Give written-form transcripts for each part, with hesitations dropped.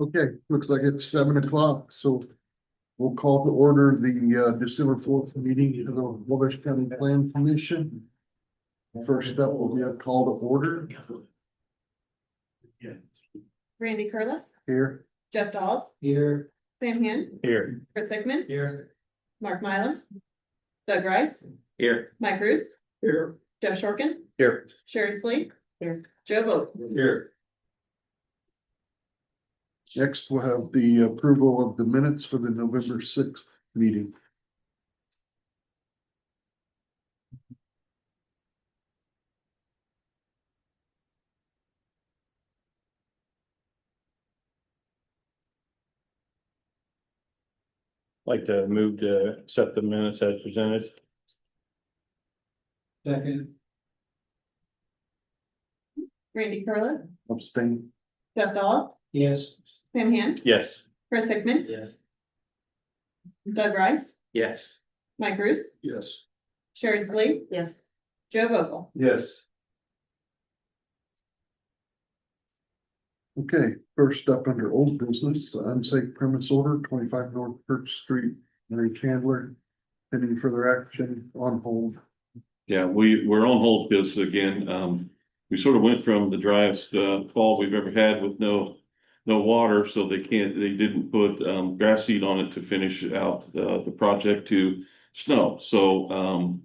Okay, looks like it's 7 o'clock, so we'll call to order the December 4th meeting of the Wabash County Plan Commission. First up will be a call to order Randy Curlis, here. Jeff Dawes, Here. Sam Hen, Here. Chris Hickman, Here. Mark Mylum, Doug Rice, Here. Mike Roos, Here. Jeff Shorkin, Here. Sherry Slee, Joe Vogt. Here. Next, we'll have the approval of the minutes for the November 6th meeting. Like to move to accept the minutes as presented. Second. Randy Curlis, Abstain. Jeff Dawes, Yes. Sam Hen, Yes. Chris Hickman, Yes. Doug Rice, Yes. Mike Roos, Yes. Sherry Slee, Joe Vogel. Yes. Okay, first up under old business, unsafe premise order, 25 North Church Street, Mary Chandler. Pending further action on hold. Yeah, we're on hold because again, we sort of went from the driest fall we've ever had with no water, so they didn't put grass seed on it to finish out the project to snow. So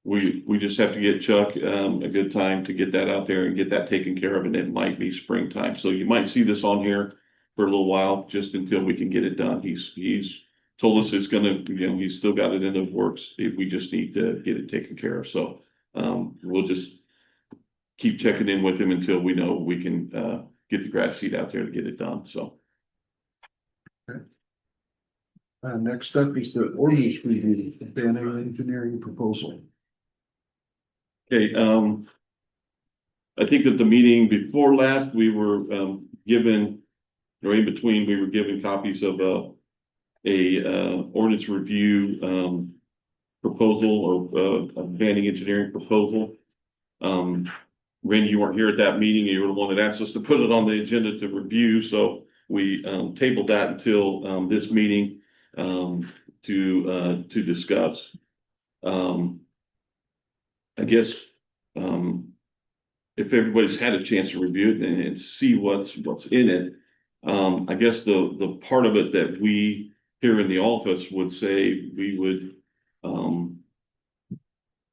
we just have to get Chuck a good time to get that out there and get that taken care of, and it might be springtime. So you might see this on here for a little while just until we can get it done. He's told us it's gonna, he's still got it in the works. We just need to get it taken care of. So we'll just keep checking in with him until we know we can get the grass seed out there to get it done. So Next up is the ordinance review, banning engineering proposal. okay, I think that the meeting before last, we were given, or in between, we were given copies of a ordinance review proposal or a banning engineering proposal. Randy, you weren't here at that meeting. You were the one that asked us to put it on the agenda to review. So we tabled that until this meeting to discuss. I guess if everybody's had a chance to review it and see what's in it, I guess the part of it that we here in the office would say we would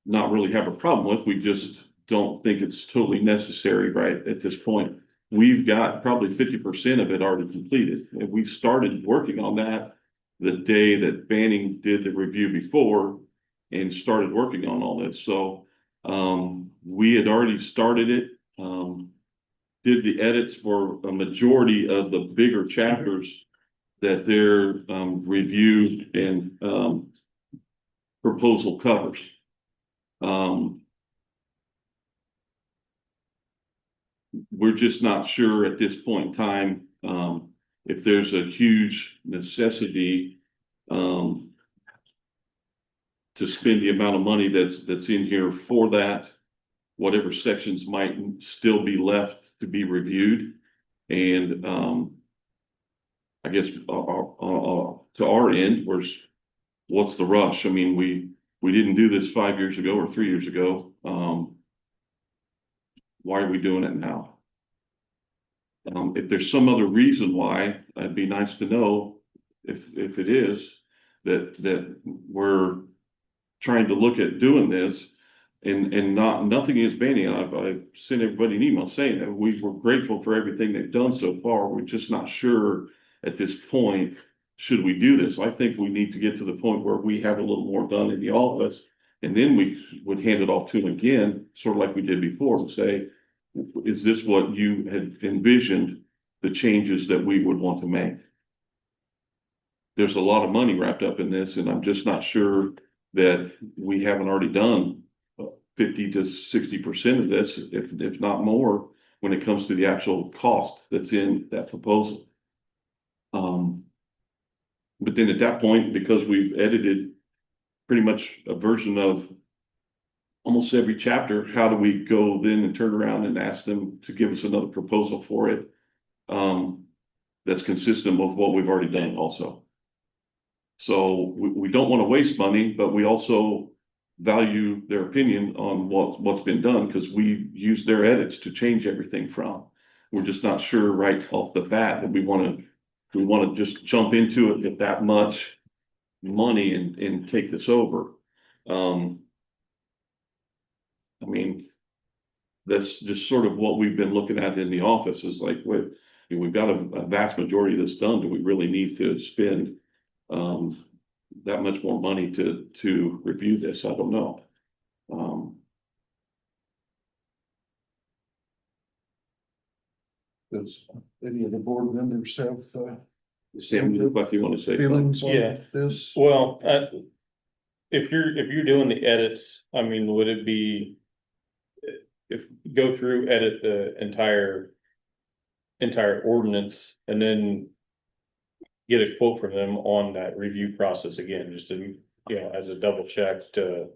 not really have a problem with. We just don't think it's totally necessary right at this point. We've got probably 50% of it already completed, and we started working on that the day that Banning did the review before and started working on all this. So we had already started it, did the edits for a majority of the bigger chapters that their review and proposal covers. We're just not sure at this point in time if there's a huge necessity to spend the amount of money that's in here for that. Whatever sections might still be left to be reviewed, and I guess to our end, what's the rush? I mean, we didn't do this 5 years ago or 3 years ago. Why are we doing it now? If there's some other reason why, it'd be nice to know if it is that we're trying to look at doing this and nothing is banning. I've sent everybody an email saying that we're grateful for everything they've done so far. We're just not sure at this point, should we do this? I think we need to get to the point where we have a little more done in the office, and then we would hand it off to them again, sort of like we did before, and say, is this what you had envisioned, the changes that we would want to make? There's a lot of money wrapped up in this, and I'm just not sure that we haven't already done 50 to 60% of this, if not more, when it comes to the actual cost that's in that proposal. But then at that point, because we've edited pretty much a version of almost every chapter, how do we go then and turn around and ask them to give us another proposal for it? that's consistent with what we've already done also. So we don't want to waste money, but we also value their opinion on what's been done, because we use their edits to change everything from. We're just not sure right off the bat that we want to just jump into it with that much money and take this over. I mean, that's just sort of what we've been looking at in the office, is like, wait, we've got a vast majority of this done. Do we really need to spend that much more money to review this? I don't know. Does any of the board members have Sam, what you want to say? feelings Yeah. on this? Well, if you're doing the edits, I mean, would it be, if go through, edit the entire ordinance and then get a quote from them on that review process again, just to, as a double check to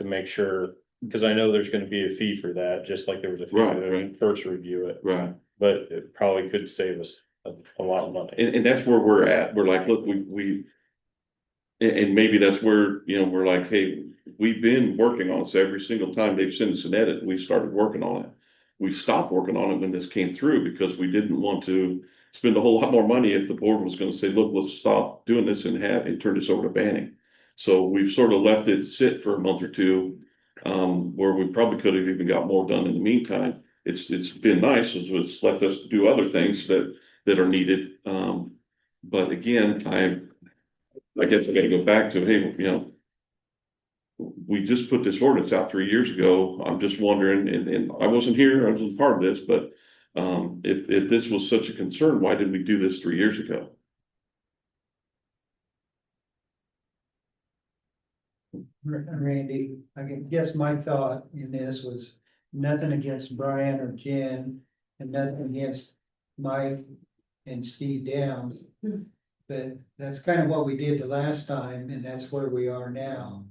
make sure, because I know there's gonna be a fee for that, just like there was a fee Right, to right. first review it, Right. but it probably could save us a lot of money. And that's where we're at. We're like, look, and maybe that's where, we're like, hey, we've been working on this every single time they've sent us an edit, we started working on it. We stopped working on it when this came through, because we didn't want to spend a whole lot more money if the board was going to say, look, let's stop doing this and turn this over to Banning. So we've sort of left it sit for a month or two, where we probably could have even got more done in the meantime. It's been nice, as it's left us to do other things that are needed. But again, I guess I got to go back to, hey, we just put this ordinance out 3 years ago. I'm just wondering, and I wasn't here, I wasn't part of this, but if this was such a concern, why did we do this 3 years ago? Randy, I guess my thought in this was nothing against Brian or Jen, and nothing against Mike and Steve Downs. But that's kind of what we did the last time, and that's where we are now.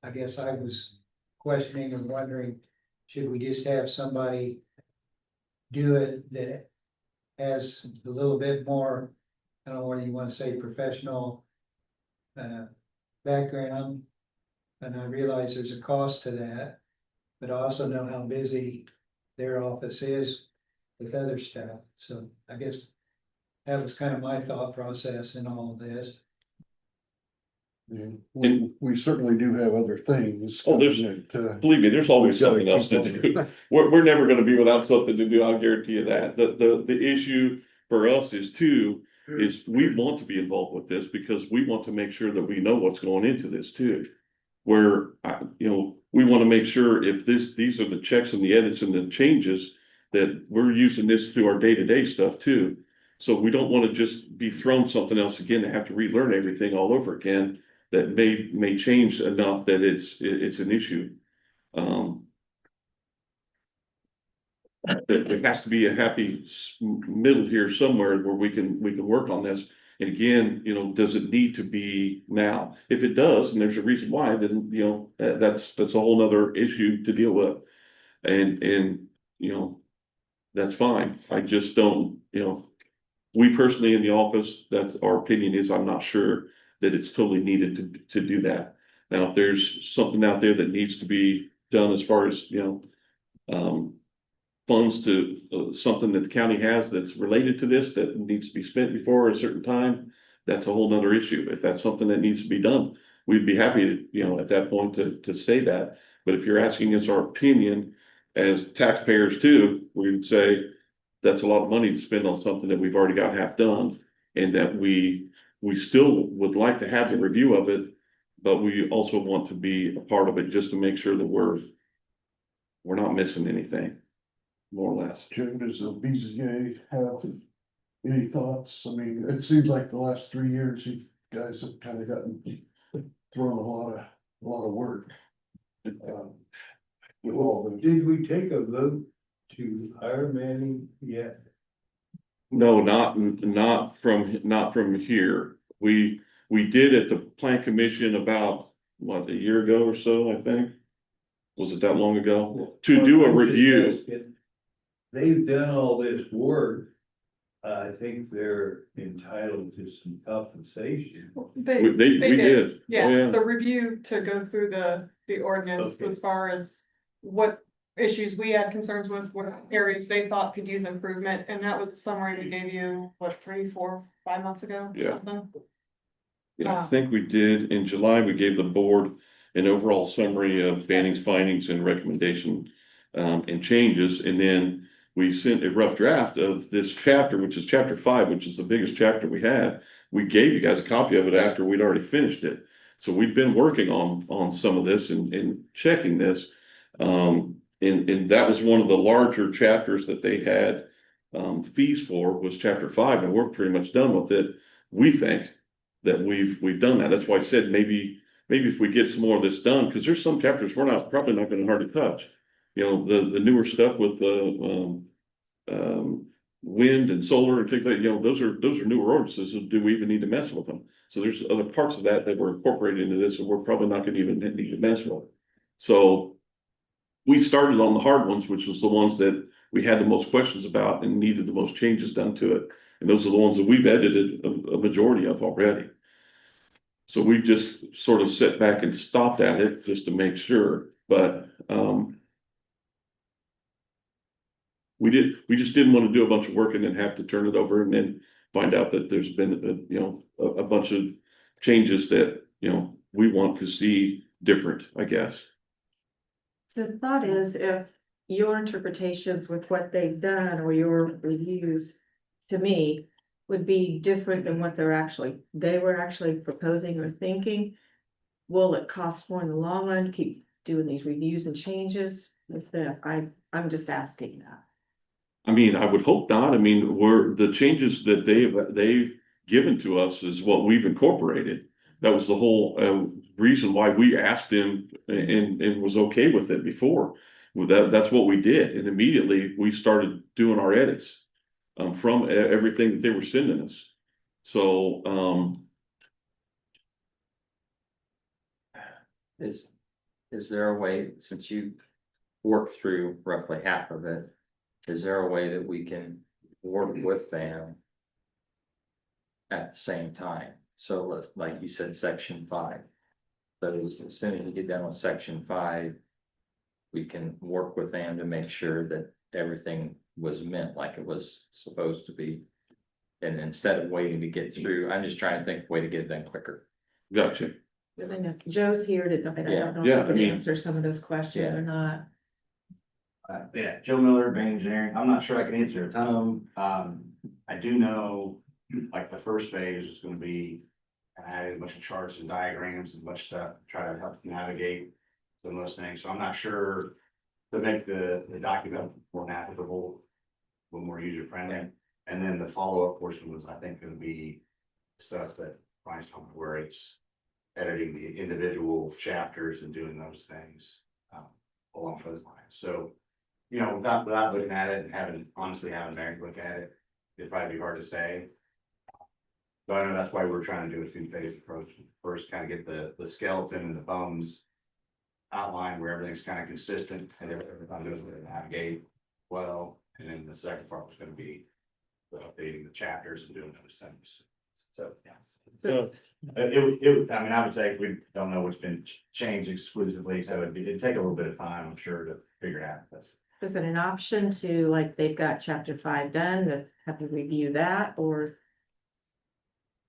I guess I was questioning and wondering, should we just have somebody do it that has a little bit more, I don't know what you want to say, professional background? And I realize there's a cost to that, but I also know how busy their office is with other stuff. So I guess that was kind of my thought process in all of this. Yeah, we certainly do have other things. Oh, there's- that, Believe me, there's always we've gotta something else keep to on. do. We're never gonna be without something to do, I'll guarantee you that. The issue for us is we want to be involved with this, because we want to make sure that we know what's going into this too. Where, we want to make sure if these are the checks and the edits and the changes, that we're using this to our day-to-day stuff too. So we don't want to just be thrown something else again, to have to relearn everything all over again, that may change enough that it's an issue. There has to be a happy middle here somewhere where we can work on this. And again, does it need to be now? If it does, and there's a reason why, then, that's a whole nother issue to deal with. And, that's fine. I just don't, we personally in the office, that's our opinion, is I'm not sure that it's totally needed to do that. Now, if there's something out there that needs to be done as far as, funds to something that the county has that's related to this, that needs to be spent before a certain time, that's a whole nother issue. If that's something that needs to be done, we'd be happy to, at that point to say that. But if you're asking us our opinion as taxpayers too, we would say that's a lot of money to spend on something that we've already got half done, and that we still would like to have the review of it, but we also want to be a part of it, just to make sure that we're not missing anything, more or less. Jim, does the BZA have any thoughts? I mean, it seems like the last 3 years, you guys have kind of gotten thrown a lot of work. With all the, Did we take a vote to hire Manning yet? No, not from here. We did at the plant commission about, what, a year ago or so, I think. Was it that long ago? To do a review. They've done all this work. I think they're entitled to some compensation. We did. Oh, Yeah, the review to go through the ordinance Okay. as far as what issues we had concerns with, what areas they thought could use improvement, and that was a summary we gave you, what, 3, 4, 5 months ago? Yeah. Something? Yeah, I think we did. In July, we gave the board an overall summary of Banning's findings and recommendation and changes. And then we sent a rough draft of this chapter, which is chapter 5, which is the biggest chapter we had. We gave you guys a copy of it after we'd already finished it. So we've been working on some of this and checking this. And that was one of the larger chapters that they had fees for, was chapter 5, and we're pretty much done with it. We think that we've done that. That's why I said maybe if we get some more of this done, because there's some chapters we're probably not going to hard to touch. You know, the newer stuff with wind and solar and things like, you know, those are newer ordinances. So do we even need to mess with them? So there's other parts of that were incorporated into this, and we're probably not going to even need to mess with. So we started on the hard ones, which was the ones that we had the most questions about and needed the most changes done to it. And those are the ones that we've edited a majority of already. So we've just sort of sat back and stopped at it just to make sure, but we just didn't want to do a bunch of work and then have to turn it over and then find out that there's been a bunch of changes that, you know, we want to see different, I guess. So the thought is, if your interpretations with what they've done or your reviews, to me, would be different than what they were actually proposing or thinking, will it cost more in the long run to keep doing these reviews and changes? I'm just asking that. I mean, I would hope not. I mean, the changes that they've given to us is what we've incorporated. That was the whole reason why we asked him and was okay with it before. Well, that's what we did, and immediately we started doing our edits from everything that they were sending us. So is there a way, since you worked through roughly half of it, is there a way that we can work with them at the same time? So let's, like you said, section 5. So as soon as you get done with section 5, we can work with them to make sure that everything was meant like it was supposed to be. And instead of waiting to get through, I'm just trying to think of a way to get it done quicker. gotcha. Because I know Joe's here to, I don't know Yeah, if he can answer some of those questions or not. Yeah, Joe Miller, Bain Engineering. I'm not sure I can answer a ton of them. I do know, like, the first phase is gonna be adding a bunch of charts and diagrams and a bunch of stuff, try to help navigate some of those things. So I'm not sure to make the document more navigable, a little more user friendly. And then the follow-up portion was, I think, gonna be stuff that Brian's talking about, where it's editing the individual chapters and doing those things along those lines. So, you know, without looking at it and honestly having Mary look at it, it'd probably be hard to say. But I know that's why we're trying to do a two-phase approach. First, kind of get the skeleton and the bones outlined where everything's kind of consistent and everything knows where to navigate well. And then the second part was going to be updating the chapters and doing those things. So, yes. So, I mean, I would say we don't know what's been changed exclusively, so it'd take a little bit of time, I'm sure, to figure it out. Is it an option to, like, they've got chapter 5 done, to have to review that, or?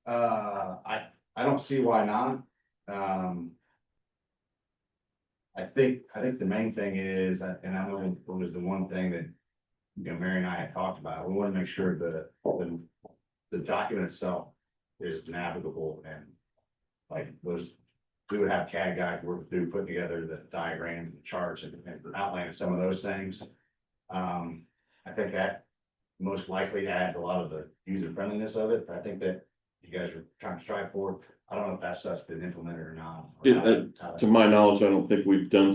I don't see why not. I think the main thing is, and I know it was the one thing that, you know, Mary and I had talked about, we want to make sure that the document itself is navigable, and like we would have CAD guys work through putting together the diagrams and charts and outlining some of those things. I think that most likely adds a lot of the user friendliness of it. I think that you guys are trying to strive for. I don't know if that stuff's been implemented or not. To my knowledge, I don't think we've done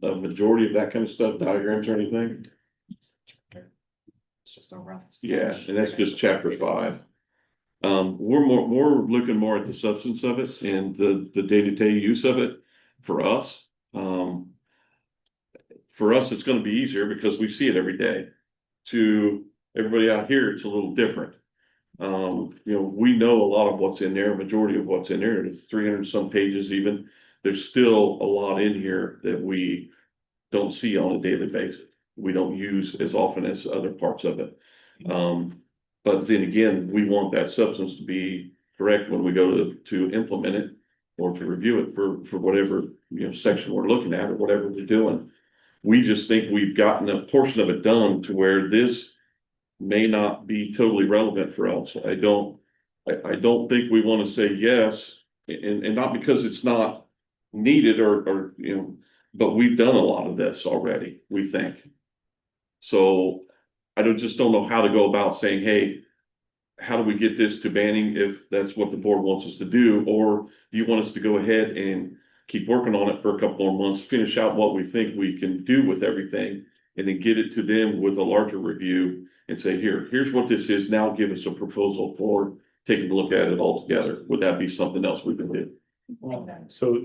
a majority of that kind of stuff, diagrams or anything. It's just a rough. Yeah, and that's just chapter 5. We're looking more at the substance of it and the day-to-day use of it for us. For us, it's going to be easier because we see it every day to everybody out here, it's a little different. We know a lot of what's in there, majority of what's in there, it's 300 some pages even. There's still a lot in here that we don't see on a daily basis. We don't use as often as other parts of it. But then again, we want that substance to be correct when we go to implement it or to review it for whatever, section we're looking at or whatever we're doing. We just think we've gotten a portion of it done to where this may not be totally relevant for us. I don't think we want to say yes, and not because it's not needed or, but we've done a lot of this already, we think. So I just don't know how to go about saying, hey, how do we get this to banning if that's what the board wants us to do? Or do you want us to go ahead and keep working on it for a couple more months, finish out what we think we can do with everything, and then get it to them with a larger review and say, here's what this is. Now give us a proposal for taking a look at it all together. Would that be something else we can do? So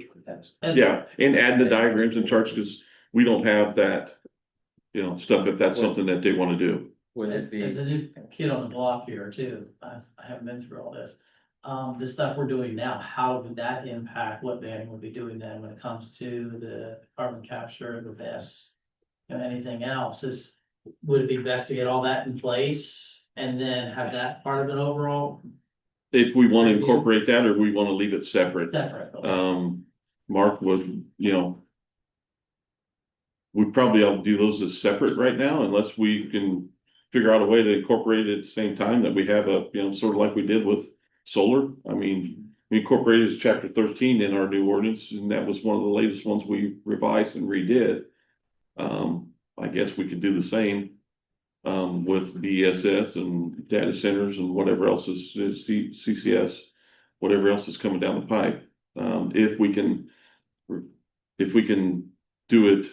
Yeah, and add the diagrams and charts, because we don't have that, stuff, if that's something that they want to do. Would it As be, a new kid on the block here too, I haven't been through all this. The stuff we're doing now, how would that impact what Banning would be doing then when it comes to the carbon capture, the vests? And anything else would it be best to get all that in place and then have that part of an overall If we want to incorporate that, or we want to leave it separate. separate? Mark would, we probably ought to do those as separate right now, unless we can figure out a way to incorporate it at the same time, that we have a, sort of like we did with solar. I mean, we incorporated chapter 13 in our new ordinance, and that was one of the latest ones we revised and redid. I guess we could do the same with BSS and data centers and whatever else is CCS, whatever else is coming down the pipe. If we can do it,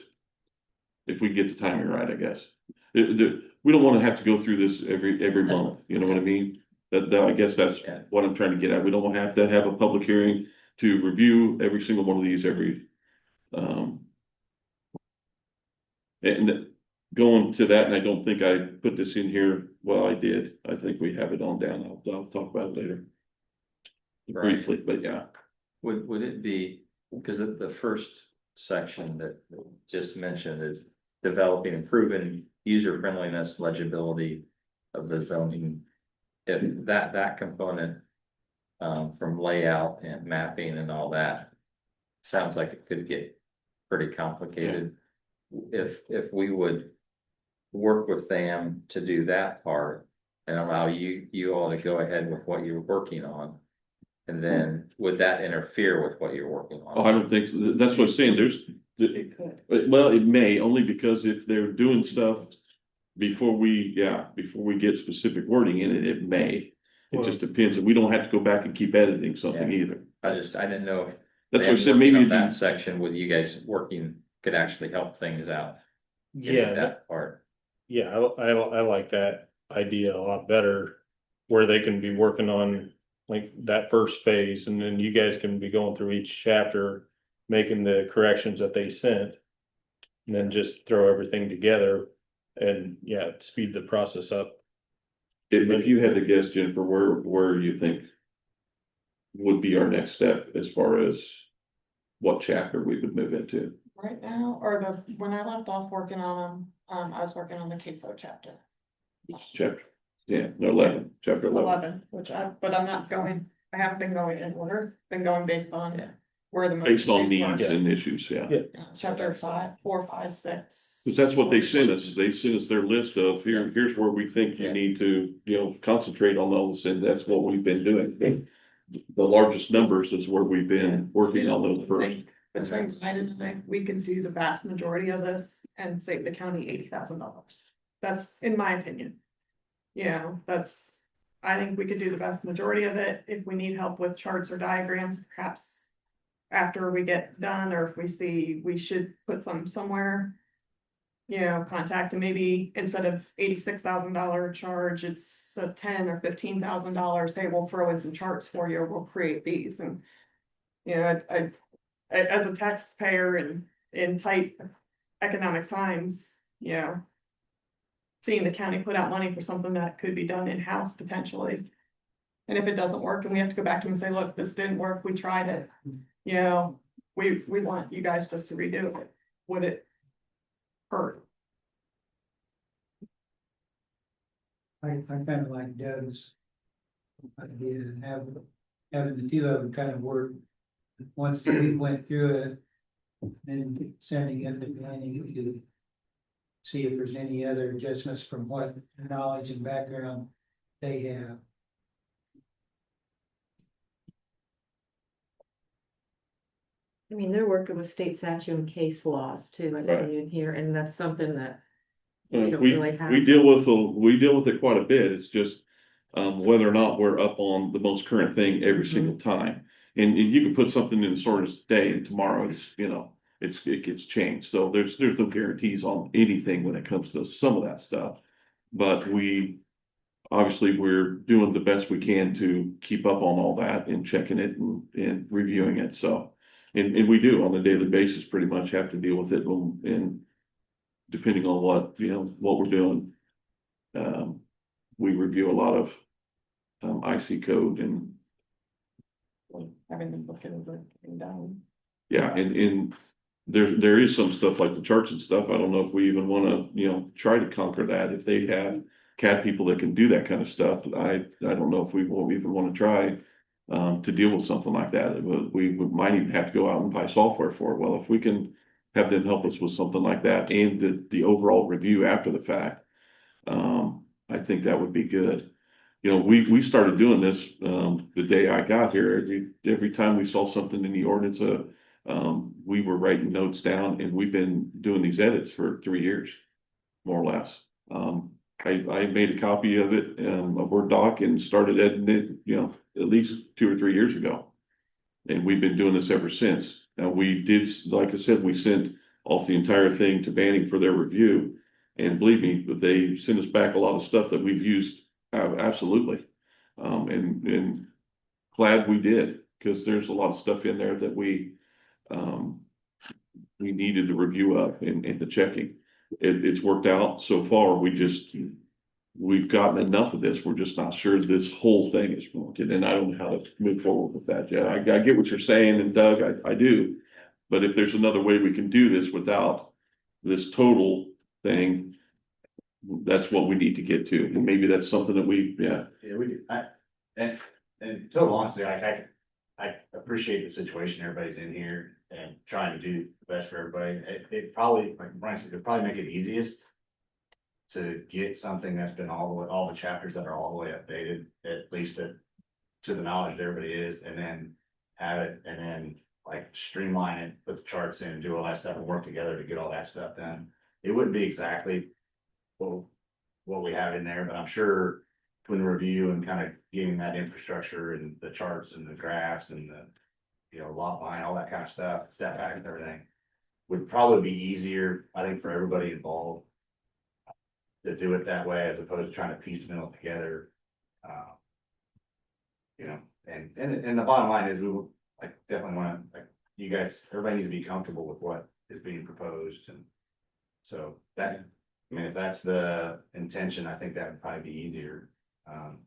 if we get the timing right, I guess. We don't want to have to go through this every month, you know what I mean? I guess that's what I'm trying to get at. We don't have to have a public hearing to review every single one of these and going to that, and I don't think I put this in here. Well, I did. I think we have it on down. I'll talk about it later. Right. Briefly, but yeah. would it be, because the first section that just mentioned is developing, improving user friendliness, legibility of the zoning. If that component, from layout and mapping and all that, sounds like it could get pretty complicated. If we would work with them to do that part and allow you all to go ahead with what you're working on, and then would that interfere with what you're working on? Oh, I don't think so. That's what I'm saying. It could. Well, it may, only because if they're doing stuff before we get specific wording in it, it may. It just depends, and we don't have to go back and keep editing something either. I didn't know if That's what I them said, working maybe on if that you, section with you guys working could actually help things out. getting yeah, that part. yeah, I like that idea a lot better, where they can be working on like that first phase, and then you guys can be going through each chapter, making the corrections that they sent. And then just throw everything together and speed the process up. if you had to guess, Jennifer, where you think would be our next step as far as what chapter we would move into? Right now, when I left off working on them, I was working on the CAFO chapter. Chapter, no, 11, chapter 11. 11, but I'm not going, I haven't been going in order, been going based on where the. Based on issues were. needs and issues, yeah. Chapter 5, 4, 5, 6. Because that's what they sent us. They sent us their list of here's where we think you need to, concentrate on those, and that's what we've been doing. The largest numbers is where we've been working on those first. Between tonight and tonight, we could do the vast majority of this and save the county $80,000. That's in my opinion. I think we could do the vast majority of it. If we need help with charts or diagrams, perhaps after we get done, or if we see we should put some somewhere, contact, and maybe instead of $86,000 charge, it's a $10,000 or $15,000. Hey, we'll throw in some charts for you, or we'll create these. And I as a taxpayer in tight economic times, seeing the county put out money for something that could be done in-house potentially. And if it doesn't work and we have to go back to them and say, look, this didn't work, we tried it, you know, we want you guys just to redo it, would it hurt? I kind of like Doug's idea, having the two of them kind of work. Once we went through it, then sending it to planning to see if there's any other adjustments from what knowledge and background they have. I mean, they're working with state statute and case laws too, I Right. see in here, and that's something that We, don't we really have deal with it quite a bit. It's just, whether or not we're up on the most current thing every Mhm. single time. And you can put something in the ordinance today and tomorrow it gets changed. So there's no guarantees on anything when it comes to some of that stuff. But obviously, we're doing the best we can to keep up on all that and checking it and reviewing it. So, and we do on a daily basis pretty much have to deal with it and depending on what we're doing. We review a lot of IC code and Having them look at it down. yeah, and there is some stuff like the charts and stuff. I don't know if we even want to, try to conquer that. If they have CAD people that can do that kind of stuff, I don't know if we will even want to try to deal with something like that. We might even have to go out and buy software for it. Well, if we can have them help us with something like that and the overall review after the fact, I think that would be good. We started doing this, the day I got here. Every time we saw something in the ordinance, we were writing notes down and we've been doing these edits for 3 years, more or less. I made a copy of it, a Word doc and started editing it, at least 2 or 3 years ago. And we've been doing this ever since. Now we did, like I said, we sent off the entire thing to Banning for their review. And believe me, they sent us back a lot of stuff that we've used, absolutely. And glad we did, because there's a lot of stuff in there that we needed to review up and the checking. It's worked out so far. We've gotten enough of this. We're just not sure this whole thing is wanted, and I don't know how to move forward with that yet. I get what you're saying, and Doug, I do. But if there's another way we can do this without this total thing, that's what we need to get to. And maybe that's something that Yeah, we do. And total honesty, I appreciate the situation everybody's in here and trying to do the best for everybody. It probably, like Brian said, it'd probably make it easiest to get something that's been all the chapters that are all the way updated, at least to the knowledge that everybody is, and then have it, and then like streamline it, put the charts in and do all that stuff and work together to get all that stuff done. It wouldn't be exactly what we have in there, but I'm sure when the review and kind of getting that infrastructure and the charts and the graphs and the, lot line, all that kind of stuff, step back and everything, would probably be easier, I think, for everybody involved to do it that way as opposed to trying to piecemeal it together. And the bottom line is we will, definitely want to, you guys, everybody needs to be comfortable with what is being proposed. And so that, if that's the intention, I think that would probably be easier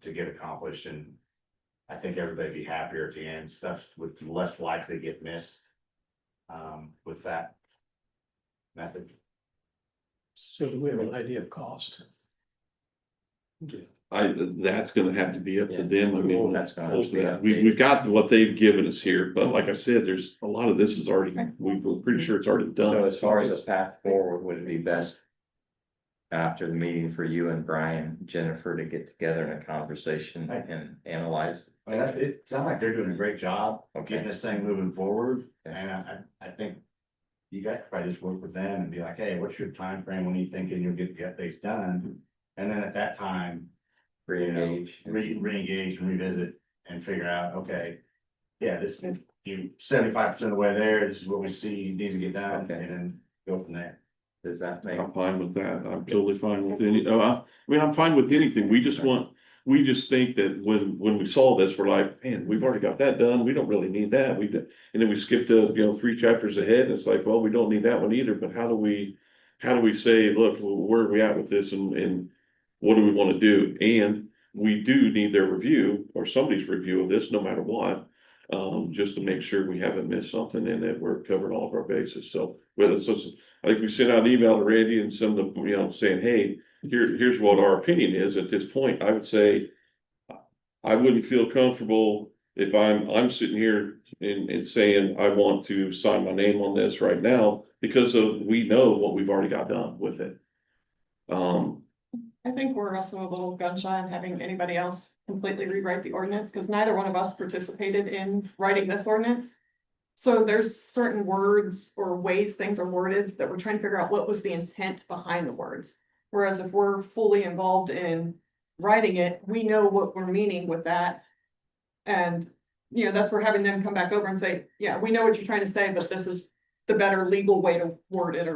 to get accomplished, and I think everybody'd be happier at the end. Stuff would less likely get missed with that method. So do we have an idea of cost? that's gonna have to be up to them. I mean, That's gonna have to be updated. we've got what they've given us here, but like I said, there's a lot of this is already, we're pretty sure it's already done. So as far as a path forward, would it be best after the meeting for you and Brian, Jennifer, to get together in a conversation and analyze? I mean, it sounds like they're doing a great job of Okay. getting this thing moving forward, Okay. and I think you guys could probably just work with them and be like, hey, what's your time frame? When are you thinking you'll get the updates done? And then at that time, Re-engage. re-engage and revisit and figure out, okay, yeah, this, you 75% of the way there, this is what we see needs to get done, Okay. and then go from there. Does that make? I'm fine with that. I'm totally fine with I'm fine with anything. We just think that when we saw this, we're like, man, we've already got that done. We don't really need that. And then we skipped to, 3 chapters ahead. And it's like, well, we don't need that one either, but how do we how do we say, look, where are we at with this and what do we want to do? And we do need their review or somebody's review of this, no matter what. Just to make sure we haven't missed something and that we're covering all of our bases. So whether it's, I think we sent out an email to Randy and some of them, saying, hey, here's what our opinion is at this point. I would say I wouldn't feel comfortable if I'm sitting here and saying I want to sign my name on this right now because we know what we've already got done with it. I think we're also a little gun shy on having anybody else completely rewrite the ordinance, because neither one of us participated in writing this ordinance. So there's certain words or ways things are worded that we're trying to figure out what was the intent behind the words. Whereas if we're fully involved in writing it, we know what we're meaning with that. And, that's where having them come back over and say, yeah, we know what you're trying to say, but this is the better legal way to word it,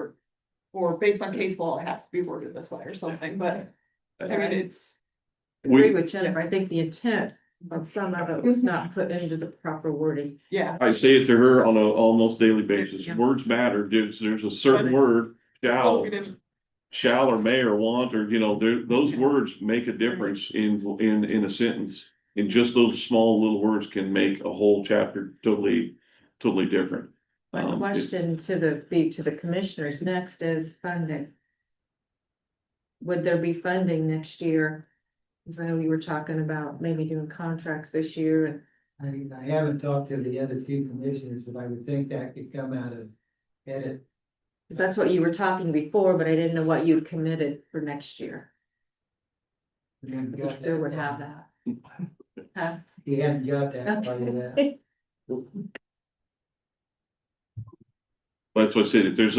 or based on case law, it has to be worded this way or something, but I mean, it's. Agree with Jennifer, I think the intent of some of it was not put into the proper wording. Yeah. I say it to her on a almost daily basis. Yeah. Words matter. There's a certain But- word, Oh, we didn't. shall or may or want, or, those words make a difference in a sentence. And just those small little words can make a whole chapter totally different. My question to the commissioners next is funding. Would there be funding next year? Because I know you were talking about maybe doing contracts this year, and I haven't talked to the other two commissioners, but I would think that could come out of edit. because that's what you were talking before, but I didn't know what you'd committed for next year. You still would have that. Huh? He hadn't got that part of that. That's what I said. If there's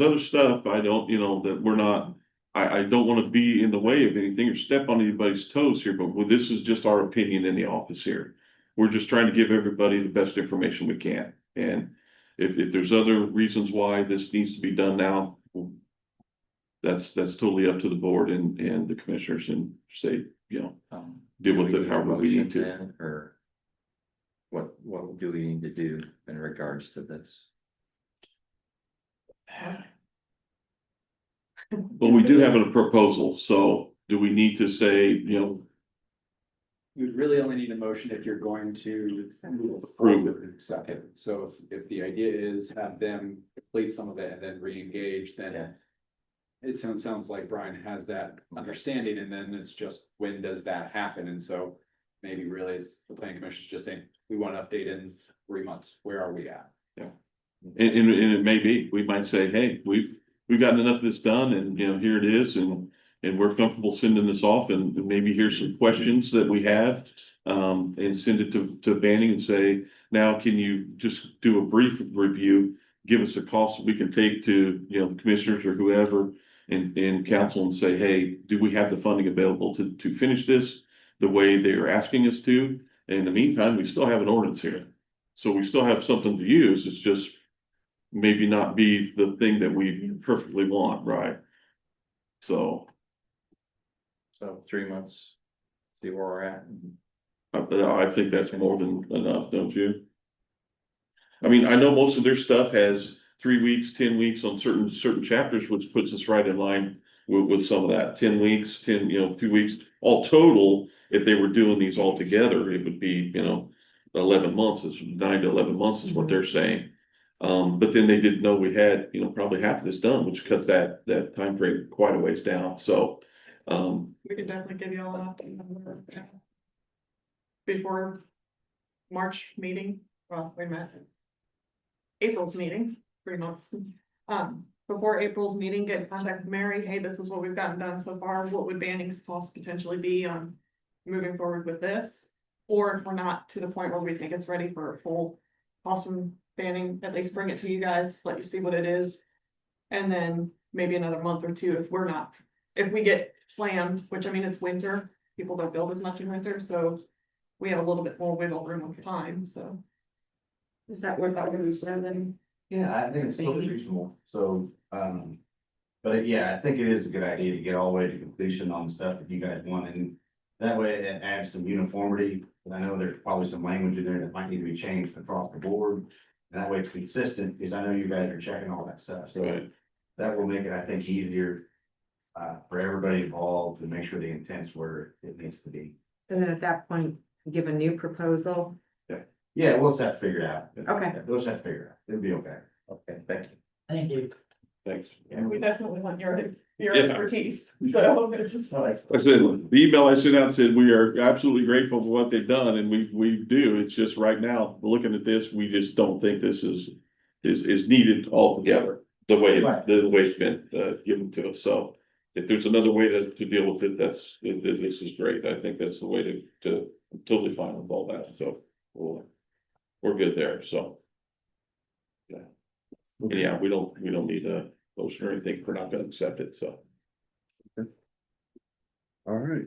other stuff, I don't, that we're not, I don't want to be in the way of anything or step on anybody's toes here, but this is just our opinion in the office here. We're just trying to give everybody the best information we can. And if there's other reasons why this needs to be done now, that's totally up to the board and the commissioners and say, deal with it however we need to. Then, or what do we need to do in regards to this? But we do have a proposal, so do we need to say, You would really only need a motion if you're going to move Approve forward and accept it. So if the idea is have them complete some of it and then re-engage, Yeah. then it sounds like Brian has that understanding, and then it's just when does that happen? And so maybe really it's the planning commission's just saying, we want to update in 3 months. Where are we at? and it may be, we might say, hey, we've gotten enough of this done and, here it is and we're comfortable sending this off and maybe here's some questions that we have. And send it to Banning and say, now can you just do a brief review, give us a cost that we can take to, the commissioners or whoever and council and say, hey, do we have the funding available to finish this the way they're asking us to? And in the meantime, we still have an ordinance here. So we still have something to use. It's just maybe not be the thing that we perfectly want, right? So. So 3 months, see where we're at. I think that's more than enough, don't you? I mean, I know most of their stuff has 3 weeks, 10 weeks on certain chapters, which puts us right in line with some of that. 10 weeks, 2 weeks, all total. If they were doing these all together, it would be, 11 months, is 9 to 11 months is what they're saying. But then they didn't know we had, probably half of this done, which cuts that time frame quite a ways down. So, We can definitely give you all an update number before March meeting. Well, wait a minute. April's meeting, 3 months. Before April's meeting, get in contact with Mary. Hey, this is what we've gotten done so far. What would Banning's cost potentially be on moving forward with this? Or if we're not to the point where we think it's ready for a full cost from Banning, at least bring it to you guys, let you see what it is. And then maybe another month or two if we get slammed, which I mean, it's winter, people don't build as much in winter, so we have a little bit more wiggle room with time, so. is that worth it? Then Yeah, I think it's totally reasonable, so, but yeah, I think it is a good idea to get all the way to completion on the stuff that you guys want, and that way it adds some uniformity. And I know there's probably some language in there that might need to be changed across the board, and that way it's consistent, because I know you guys are checking all that stuff, so. Right. that will make it, I think, easier. For everybody involved to make sure the intent's where it needs to be. And then at that point, give a new proposal. Yeah, we'll just have to figure it out. Okay. We'll just have to figure it out. It'll be okay. Okay, thank you. Thank you. Thanks. And we definitely want your Yeah. expertise, so it's just like. Like I said, the email I sent out said we are absolutely grateful for what they've done, and we do. It's just right now, looking at this, we just don't think this is needed altogether. The way it's been given to us. So if there's another way to deal with it, this is great. I think that's the way to I'm totally fine with all that. So we're good there. So and yeah, we don't need a motion or anything. We're not going to accept it. So. All right.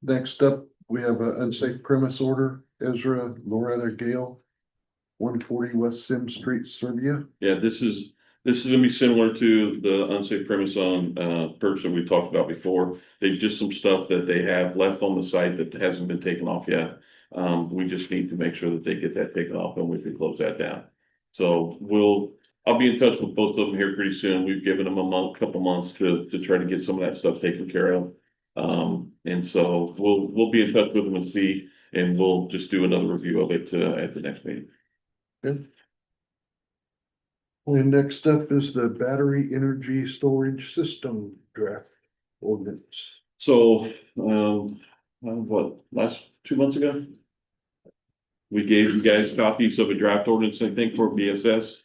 Next up, we have an unsafe premise order, Ezra Loretta Gale. 140 West Sim Street, Serbia. Yeah, this is gonna be similar to the unsafe premise on perks that we talked about before. They just some stuff that they have left on the site that hasn't been taken off yet. We just need to make sure that they get that taken off and we can close that down. So I'll be in touch with both of them here pretty soon. We've given them a couple months to try to get some of that stuff taken care of. And so we'll be in touch with them and see, and we'll just do another review of it at the next meeting. Good. And next up is the battery energy storage system draft ordinance. So, last 2 months ago? We gave you guys copies of a draft ordinance, I think, for BSS.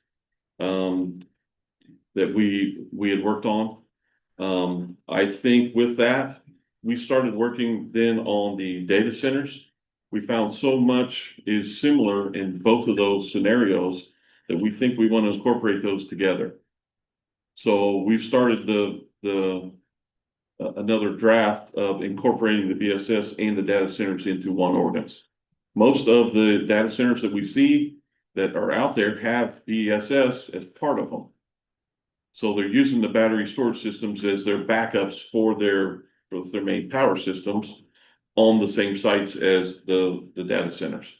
That we had worked on. I think with that, we started working then on the data centers. We found so much is similar in both of those scenarios that we think we want to incorporate those together. So we've started another draft of incorporating the BSS and the data centers into one ordinance. Most of the data centers that we see that are out there have BSS as part of them. So they're using the battery storage systems as their backups for their main power systems on the same sites as the data centers.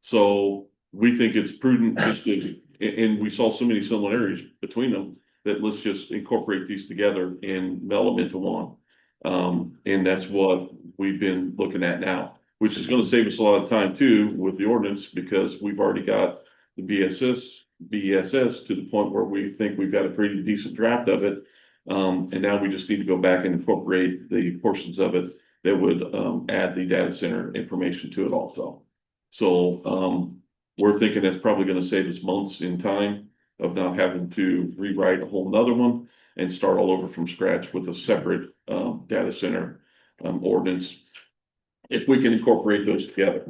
So we think it's prudent just to, and we saw so many similarities between them that let's just incorporate these together and meld them into one. And that's what we've been looking at now, which is going to save us a lot of time too with the ordinance, because we've already got the BSS to the point where we think we've got a pretty decent draft of it. And now we just need to go back and incorporate the portions of it that would add the data center information to it also. So we're thinking that's probably going to save us months in time of not having to rewrite a whole nother one and start all over from scratch with a separate data center ordinance, if we can incorporate those together.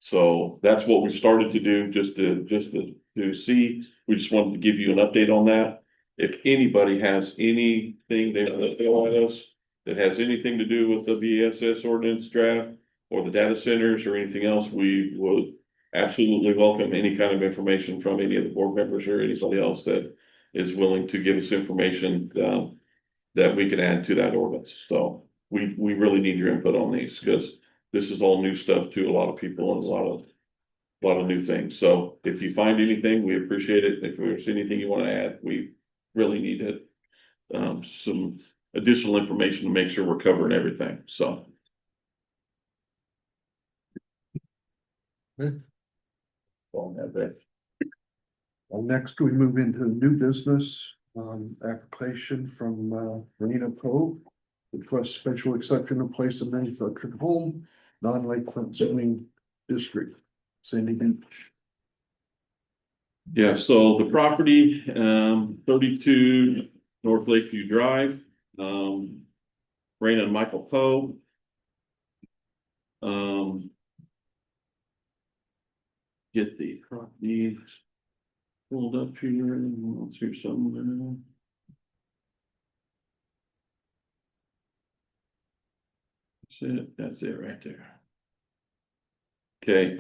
So that's what we started to do, just to see. We just wanted to give you an update on that. If anybody has anything they want to throw at us that has anything to do with the BSS ordinance draft or the data centers or anything else, we would absolutely welcome any kind of information from any of the board members or anybody else that is willing to give us information that we can add to that ordinance. So we really need your input on these, because this is all new stuff to a lot of people and a lot of new things. So if you find anything, we appreciate it. If there's anything you want to add, we really need it. Some additional information to make sure we're covering everything. So. Okay. Next, we move into new business application from Marina Poe. Request special exception to place a manufactured home, non-lakefront zoning district, Sandy Beach. Yeah, so the property, 32 North Lakeview Drive, Raina and Michael Poe. Get the property pulled up here, let's see somewhere. That's it right there. Okay,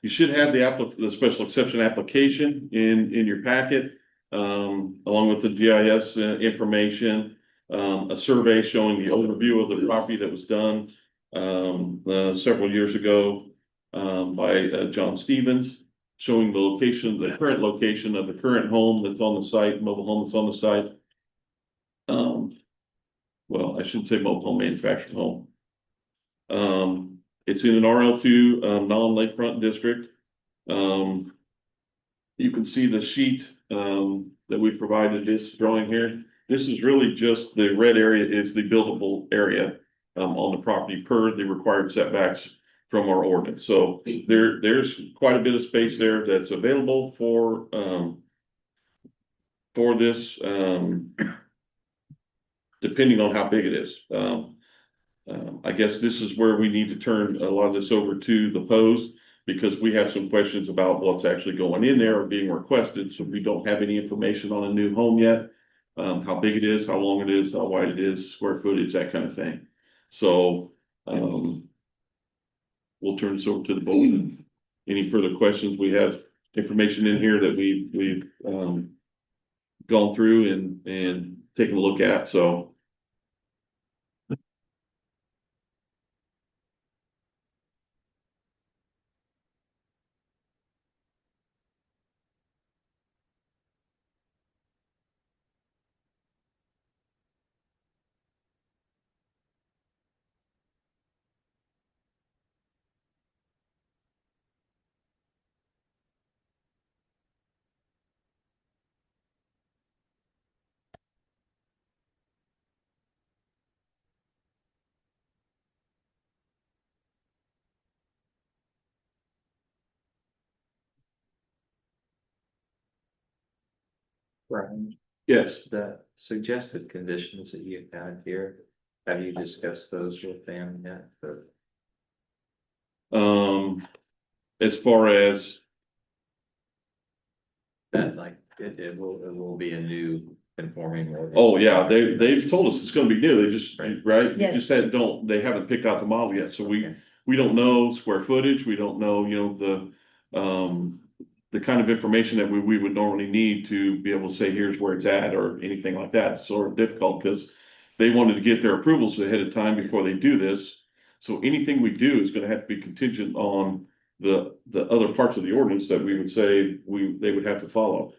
you should have the special exception application in your packet, along with the GIS information, a survey showing the overview of the property that was done several years ago by John Stevens. showing the current location of the current home that's on the site, mobile home that's on the site. Well, I shouldn't say mobile home, manufactured home. It's in an RL2, non-lakefront district. You can see the sheet, that we provided this drawing here. This is really just the red area is the buildable area, on the property per the required setbacks from our ordinance. So there's quite a bit of space there that's available for this, depending on how big it is. I guess this is where we need to turn a lot of this over to the pose, because we have some questions about what's actually going in there or being requested. So we don't have any information on a new home yet. How big it is, how long it is, how wide it is, square footage, that kind of thing. So, we'll turn this over to the board. Any further questions? We have information in here that we've gone through and taken a look at, so. Brian, Yes, the suggested conditions that you had here, have you discussed those with them yet? as far as, That like, it will be a new conforming ordinance. oh yeah, they've told us it's gonna be new, they just, right? You Yes. just said, they haven't picked out the model yet, so Okay. we don't know square footage, we don't know, the kind of information that we would normally need to be able to say, here's where it's at, or anything like that. It's sort of difficult, because they wanted to get their approvals ahead of time before they do this. So anything we do is gonna have to be contingent on the other parts of the ordinance that we would say they would have to follow.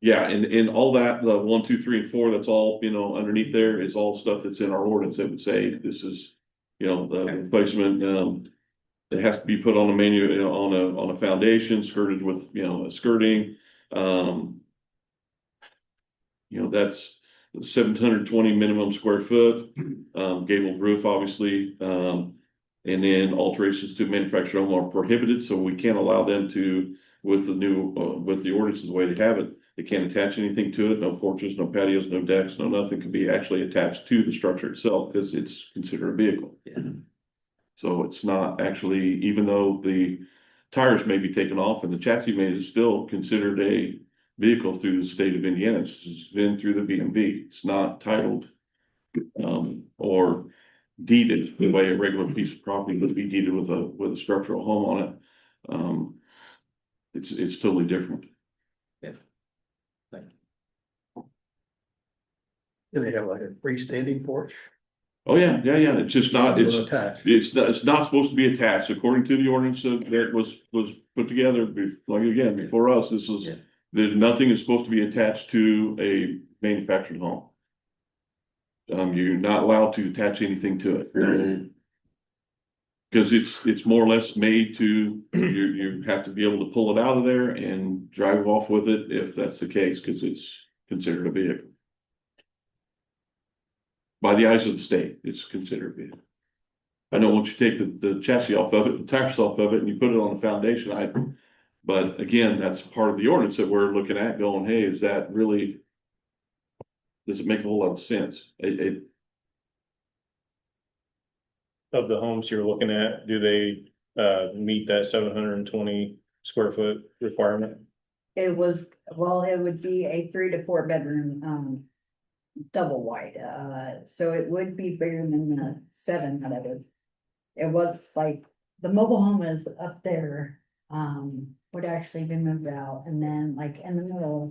Yeah, and all that, the 1, 2, 3, and 4, that's all, underneath there is all stuff that's in our ordinance that would say this is, the replacement, it has to be put on a menu, on a foundation, skirted with, a skirting. That's 720 minimum square foot, gabled roof, obviously. And then alterations to manufactured home are prohibited, so we can't allow them to, with the ordinances the way they have it, they can't attach anything to it, no porches, no patios, no decks, no nothing can be actually attached to the structure itself, because it's considered a vehicle. Yeah. So it's not actually, even though the tires may be taken off and the chassis may is still considered a vehicle through the state of Indiana. It's been through the BMV. It's not titled or deeded the way a regular piece of property would be deeded with a structural home on it. It's totally different. Do they have like a freestanding porch? Oh, yeah. It's just not, Attached. it's not supposed to be attached according to the ordinance that was put together before us. This was, Yeah. that nothing is supposed to be attached to a manufactured home. You're not allowed to attach anything to it. Because it's more or less made to, you have to be able to pull it out of there and drive off with it if that's the case, because it's considered a vehicle. By the eyes of the state, it's considered a vehicle. I know once you take the chassis off of it, the tires off of it, and you put it on the foundation, but again, that's part of the ordinance that we're looking at going, hey, is that really, does it make a whole lot of sense? Of the homes you're looking at, do they meet that 720 square foot requirement? It would be a 3 to 4 bedroom, double wide, so it would be bigger than the 7 that I did. It was like, the mobile home is up there, would actually be moved out, and then like in the middle.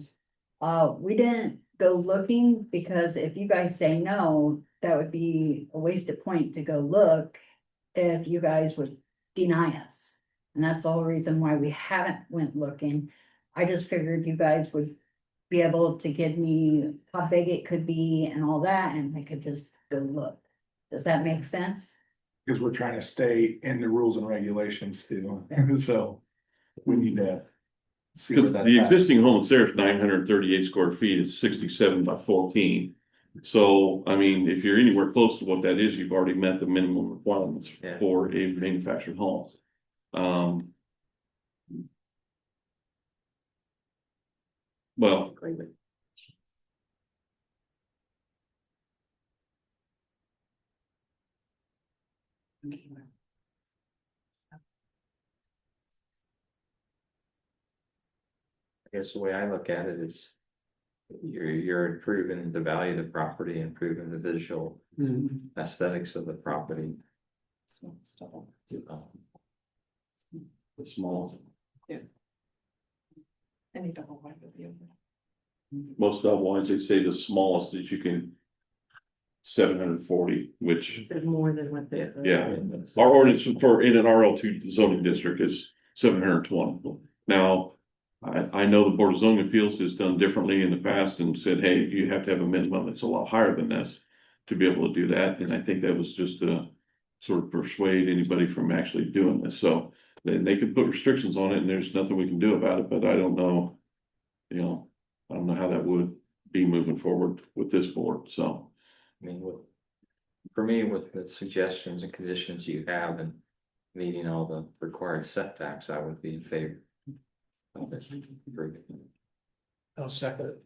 We didn't go looking, because if you guys say no, that would be a wasted point to go look. if you guys would deny us. And that's the whole reason why we haven't went looking. I just figured you guys would be able to give me how big it could be and all that, and we could just go look. Does that make sense? Because we're trying to stay in the rules and regulations too, so we need to. See Because where the that's at. existing home is there is 938 square feet, it's 67 by 14. So, I mean, if you're anywhere close to what that is, you've already met the minimum requirements Yeah. for a manufactured home. Well, I guess the way I look at it is. You're improving the value of the property, improving the visual aesthetics of the property. the small, Any double wide would be okay. most double wides, they say the smallest that you can. 740, which, Is it more than what this? yeah, our ordinance for in an RL2 zoning district is 720. Now. I know the Board of Zoning Appeals has done differently in the past and said, hey, you have to have a minimum that's a lot higher than this. To be able to do that, and I think that was just to sort of persuade anybody from actually doing this, so. Then they can put restrictions on it and there's nothing we can do about it, but I don't know. You know, I don't know how that would be moving forward with this board, so. I mean, for me, with the suggestions and conditions you have and meeting all the required setbacks, I would be in favor. of it. I'll second it.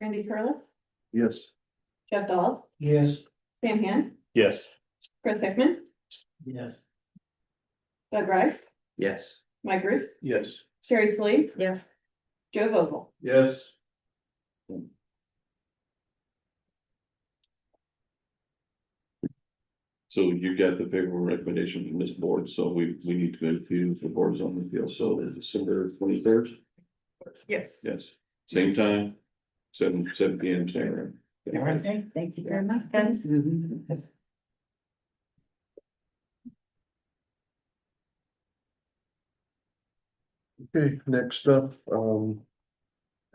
Randy Curlis, Yes. Jeff Dawes, Yes, Sam Hand, Yes. Chris Hickman, Yes. Doug Rice, Yes, Mike Bruce, Yes. Sherry Sleeve, Yes. Joe Vogel. Yes. So you got the favorable recommendation from this board, so we need to move to the Board of Zoning Appeals, so December 23rd, Yes. yes, same time, 7 p.m. same room. Okay, thank you very much, guys. Okay, next up,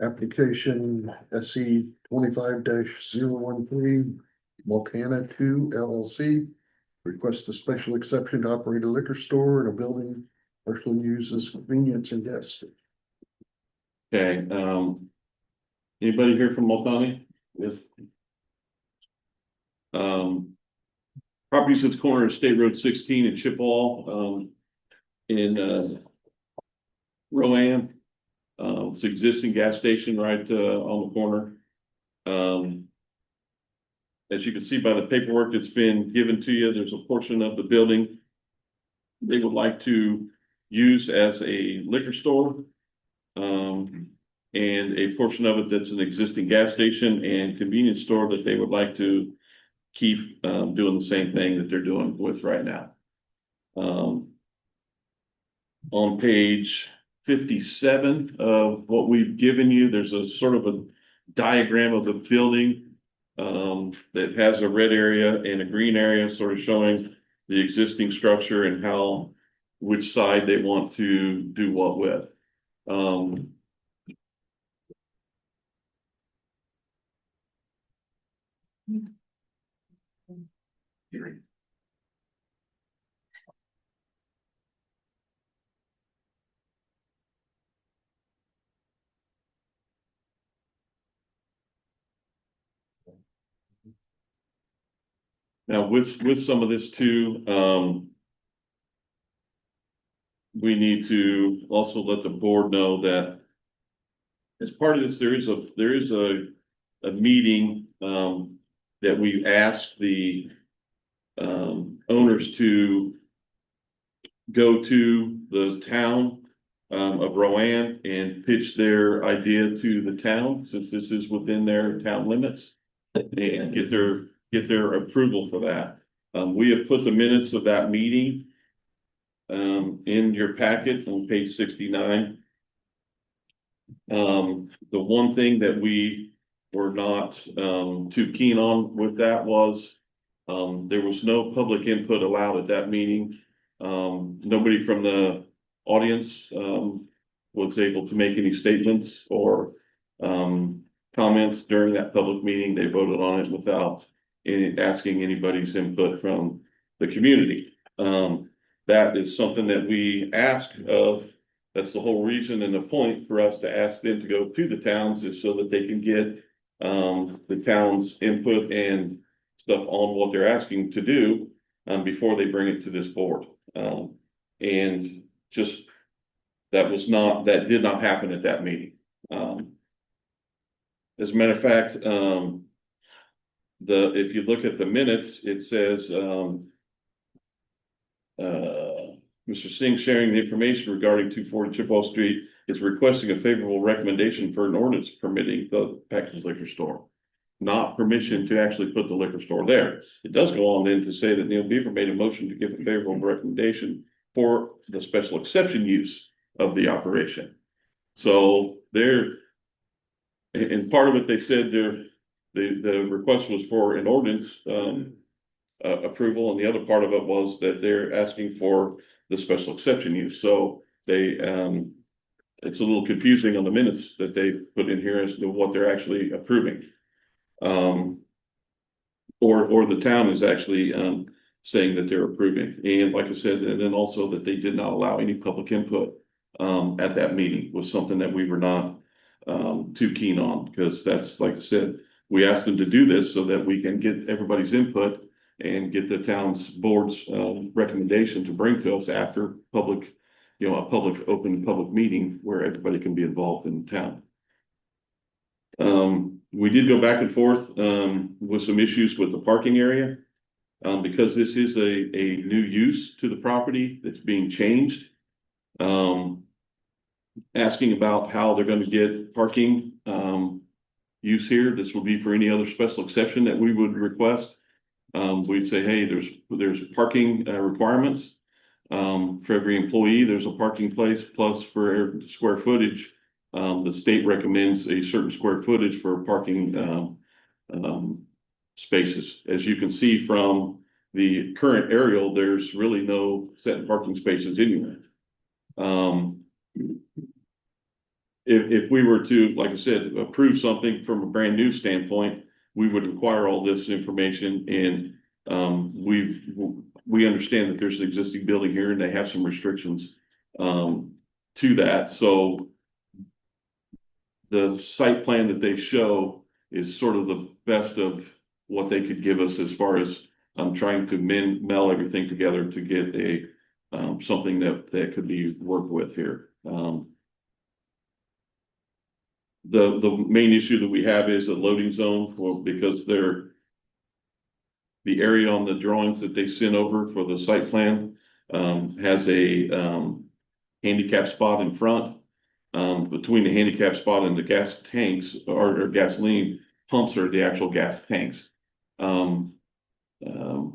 application SC 25-013, Montana 2 LLC. Request a special exception to operate a liquor store in a building partially used as convenience and gas station. Okay, anybody here from Multnomah? Yes. Properties at the corner of State Road 16 and Chippewa, in Rowan. It's an existing gas station right on the corner. As you can see by the paperwork that's been given to you, there's a portion of the building they would like to use as a liquor store. And a portion of it that's an existing gas station and convenience store that they would like to keep doing the same thing that they're doing with right now. On page 57 of what we've given you, there's a sort of a diagram of the building that has a red area and a green area, sort of showing the existing structure and how, which side they want to do what with. Now, with some of this too, we need to also let the board know that as part of this, there is a meeting, that we asked the, owners to go to the town, of Rowan and pitch their idea to the town, since this is within their town limits. And get their approval for that. We have put the minutes of that meeting in your packet on page 69. The one thing that we were not, too keen on with that was, there was no public input allowed at that meeting. Nobody from the audience, was able to make any statements or, comments during that public meeting. They voted on it without asking anybody's input from the community. That is something that we ask of. That's the whole reason and the point for us to ask them to go to the towns, is so that they can get the town's input and stuff on what they're asking to do before they bring it to this board. And just that did not happen at that meeting. As a matter of fact, if you look at the minutes, it says Mr. Singh sharing the information regarding 240 Chippewa Street is requesting a favorable recommendation for an ordinance permitting the packaged liquor store. Not permission to actually put the liquor store there. It does go on then to say that Neil Beaver made a motion to give a favorable recommendation for the special exception use of the operation. So and part of it, they said the request was for an ordinance approval, and the other part of it was that they're asking for the special exception use. So it's a little confusing on the minutes that they put in here as to what they're actually approving. Or the town is actually saying that they're approving. And like I said, and then also that they did not allow any public input at that meeting was something that we were not too keen on, because that's, like I said, we asked them to do this so that we can get everybody's input and get the town's board's recommendation to bring to us after public, a open public meeting where everybody can be involved in the town. We did go back and forth with some issues with the parking area because this is a new use to the property that's being changed. Asking about how they're going to get parking use here. This will be for any other special exception that we would request. We'd say, hey, there's parking requirements. For every employee, there's a parking place, plus for square footage. The state recommends a certain square footage for parking spaces. As you can see from the current aerial, there's really no set parking spaces anywhere. If we were to, like I said, approve something from a brand new standpoint, we would require all this information, and we understand that there's an existing building here and they have some restrictions to that. So the site plan that they show is sort of the best of what they could give us as far as trying to meld everything together to get a something that could be worked with here. The main issue that we have is a loading zone because the area on the drawings that they sent over for the site plan has a handicap spot in front. Between the handicap spot and the gas tanks or gasoline pumps are the actual gas tanks.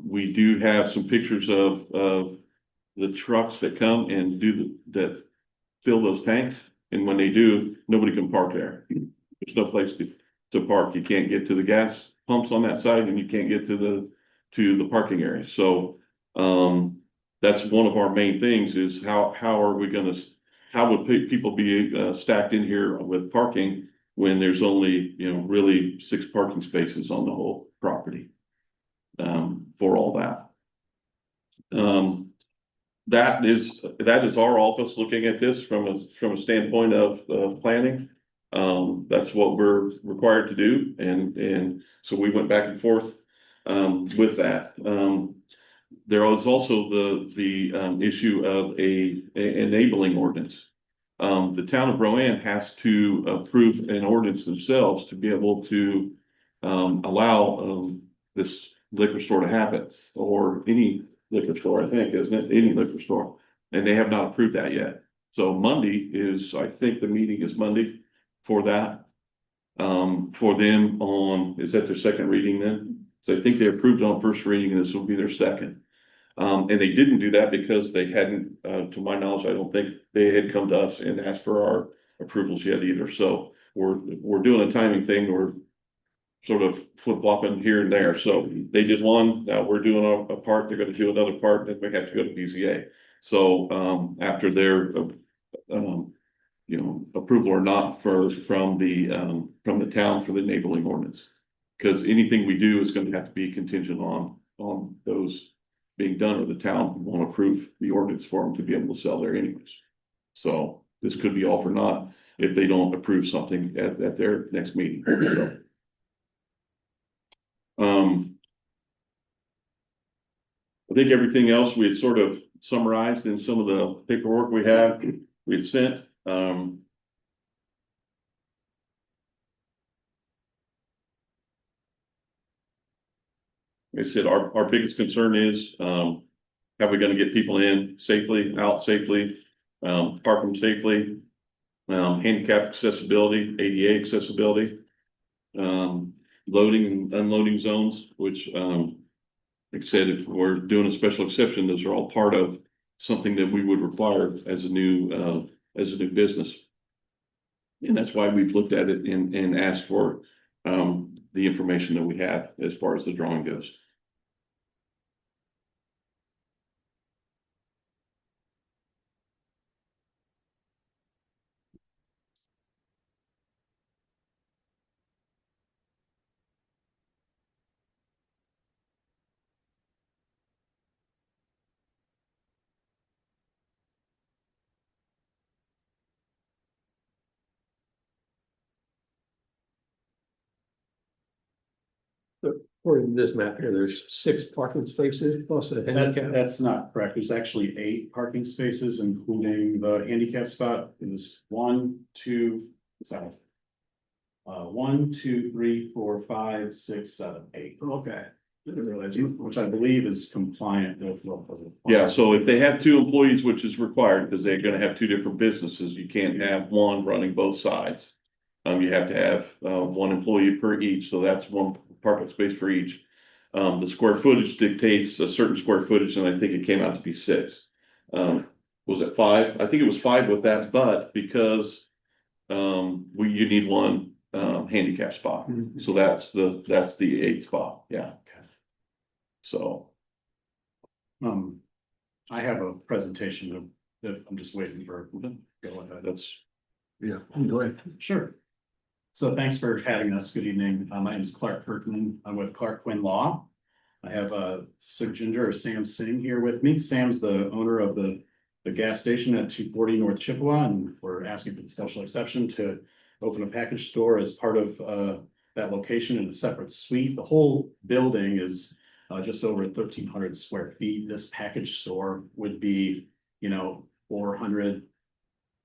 We do have some pictures of the trucks that come and that fill those tanks. And when they do, nobody can park there. There's no place to park. You can't get to the gas pumps on that side, and you can't get to the parking area. So that's one of our main things is how would people be stacked in here with parking when there's only, really 6 parking spaces on the whole property for all that. That is our office looking at this from a standpoint of planning. That's what we're required to do. And so we went back and forth with that. There was also the issue of a enabling ordinance. The town of Rowan has to approve an ordinance themselves to be able to allow this liquor store to happen, or any liquor store, I think, isn't it? Any liquor store. And they have not approved that yet. So I think the meeting is Monday for that. For them is that their second reading then? So I think they approved on first reading, and this will be their second. And they didn't do that because they hadn't, to my knowledge, I don't think they had come to us and asked for our approvals yet either. So we're doing a timing thing. We're sort of flip flopping here and there. So they did one, now we're doing a part, they're gonna do another part, then we have to go to BZA. So, after their, approval or not from the town for the enabling ordinance. Because anything we do is gonna have to be contingent on those being done, or the town won't approve the ordinance for them to be able to sell there anyways. So this could be all for naught if they don't approve something at their next meeting. So, I think everything else we had sort of summarized in some of the paperwork we had sent. Like I said, our biggest concern is, how we gonna get people in safely, out safely, park them safely, handicap accessibility, ADA accessibility, loading and unloading zones, which, like I said, if we're doing a special exception, those are all part of something that we would require as a new business. And that's why we've looked at it and asked for, the information that we have as far as the drawing goes. According to this map here, there's 6 parking spaces plus a handicap. That's not correct. There's actually 8 parking spaces, including the handicap spot. It was 1, 2, sorry. 1, 2, 3, 4, 5, 6, 7, 8. Okay. I didn't realize. Which I believe is compliant with what was. Yeah, so if they have 2 employees, which is required, because they're gonna have 2 different businesses, you can't have one running both sides. You have to have, 1 employee per each, so that's 1 parking space for each. The square footage dictates a certain square footage, and I think it came out to be 6. Was it 5? I think it was 5 with that, but because, you need 1, handicap spot, so that's the 8th spot, yeah. So. I have a presentation that I'm just waiting for. Go ahead. That's. Yeah, go ahead. Sure. So thanks for having us. Good evening. My name is Clark Kirkman. I'm with Clark Quinn Law. I have Sujinder or Sam Singh here with me. Sam's the owner of the gas station at 240 North Chippewa, and we're asking for the special exception to open a package store as part of that location in a separate suite. The whole building is just over 1,300 square feet. This package store would be, 400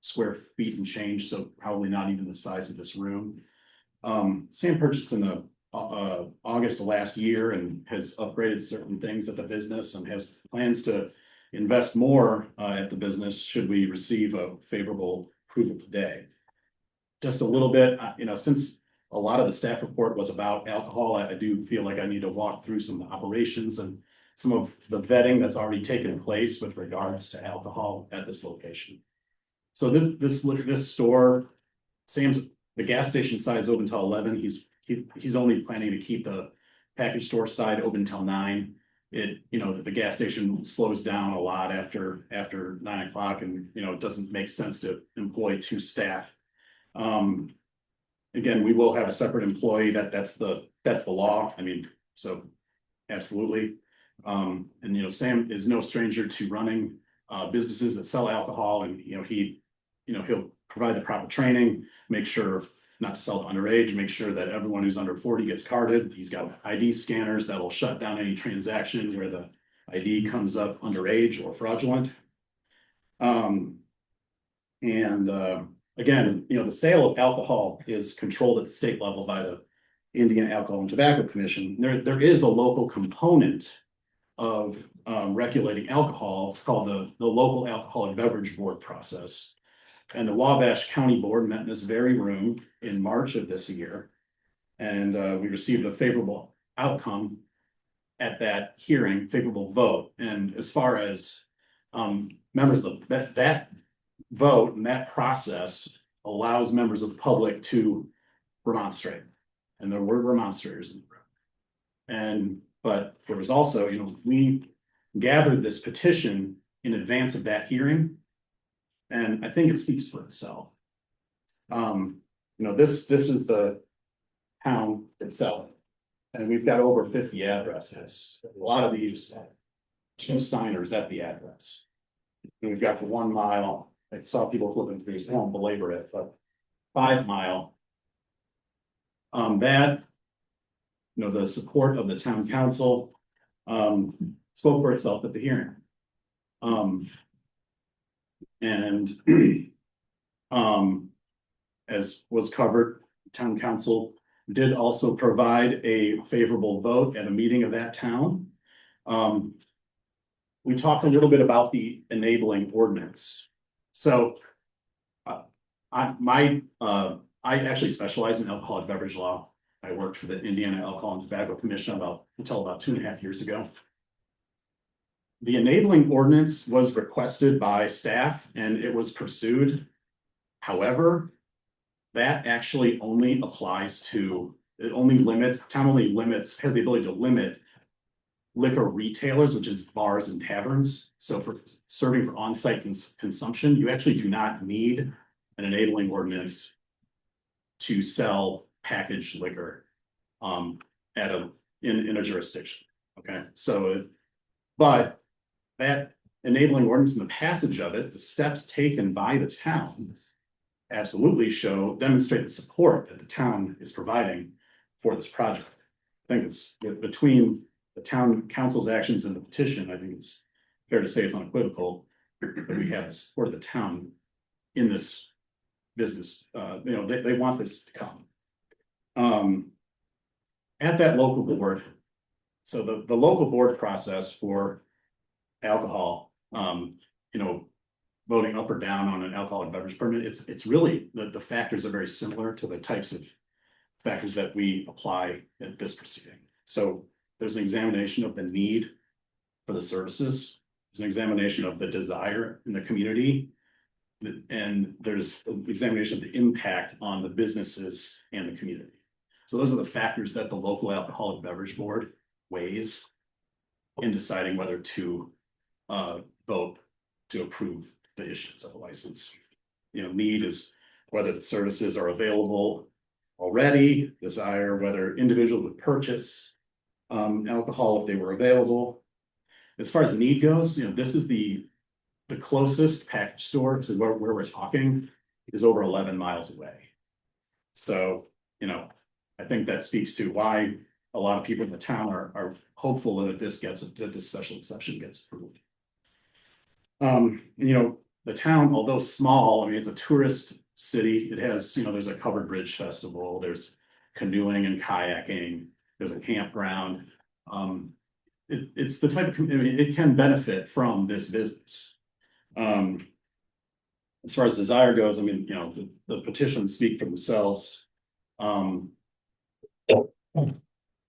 square feet and change, so probably not even the size of this room. Sam purchased in August of last year and has upgraded certain things at the business and has plans to invest more at the business should we receive a favorable approval today. Just a little bit, since a lot of the staff report was about alcohol, I do feel like I need to walk through some operations and some of the vetting that's already taken place with regards to alcohol at this location. So this store, the gas station side is open till 11. He's only planning to keep the package store side open till 9. The gas station slows down a lot after 9 o'clock, and it doesn't make sense to employ 2 staff. Again, we will have a separate employee. That's the law. So absolutely. Sam is no stranger to running businesses that sell alcohol, and he'll provide the proper training, make sure not to sell to underage, make sure that everyone who's under 40 gets carded. He's got ID scanners that'll shut down any transaction where the ID comes up underage or fraudulent. Again, the sale of alcohol is controlled at the state level by the Indiana Alcohol and Tobacco Commission. There is a local component of regulating alcohol. It's called the local alcoholic beverage board process. And the Wabash County Board met in this very room in March of this year. And we received a favorable outcome at that hearing, favorable vote, and as far as members of that vote and that process allows members of the public to remonstrate. And there were remonstrators in the room. And, but there was also, we gathered this petition in advance of that hearing. And I think it speaks for itself. This is the town itself. And we've got over 50 addresses. A lot of these, 2 signers at the address. And we've got the 1 mile, I saw people flipping through, so I won't belabor it, but 5 mile. The support of the town council spoke for itself at the hearing. As was covered, town council did also provide a favorable vote at a meeting of that town. We talked a little bit about the enabling ordinance. So I actually specialize in alcoholic beverage law. I worked for the Indiana Alcohol and Tobacco Commission until about 2.5 years ago. The enabling ordinance was requested by staff and it was pursued. However, that actually only applies to, has the ability to limit liquor retailers, which is bars and taverns. So for serving for on-site consumption, you actually do not need an enabling ordinance to sell packaged liquor in a jurisdiction. Okay, so but that enabling ordinance and the passage of it, the steps taken by the town absolutely demonstrate the support that the town is providing for this project. I think it's between the town council's actions and the petition, I think it's fair to say it's unequivocal that we have the support of the town in this business. They want this to come. At that local board, so the local board process for alcohol, voting up or down on an alcoholic beverage permit, it's really, the factors are very similar to the types of factors that we apply at this proceeding. So there's an examination of the need for the services. There's an examination of the desire in the community. And there's an examination of the impact on the businesses and the community. So those are the factors that the local alcoholic beverage board weighs in deciding whether to vote to approve the issuance of a license. Need is whether the services are available already, desire whether individuals would purchase alcohol if they were available. As far as need goes, this is the closest package store to where we're talking is over 11 miles away. So, I think that speaks to why a lot of people in the town are hopeful that this special exception gets approved. The town, although small, it's a tourist city. It has, there's a covered bridge festival, there's canoeing and kayaking, there's a campground. It's the type of, it can benefit from this business. As far as desire goes, the petitions speak for themselves.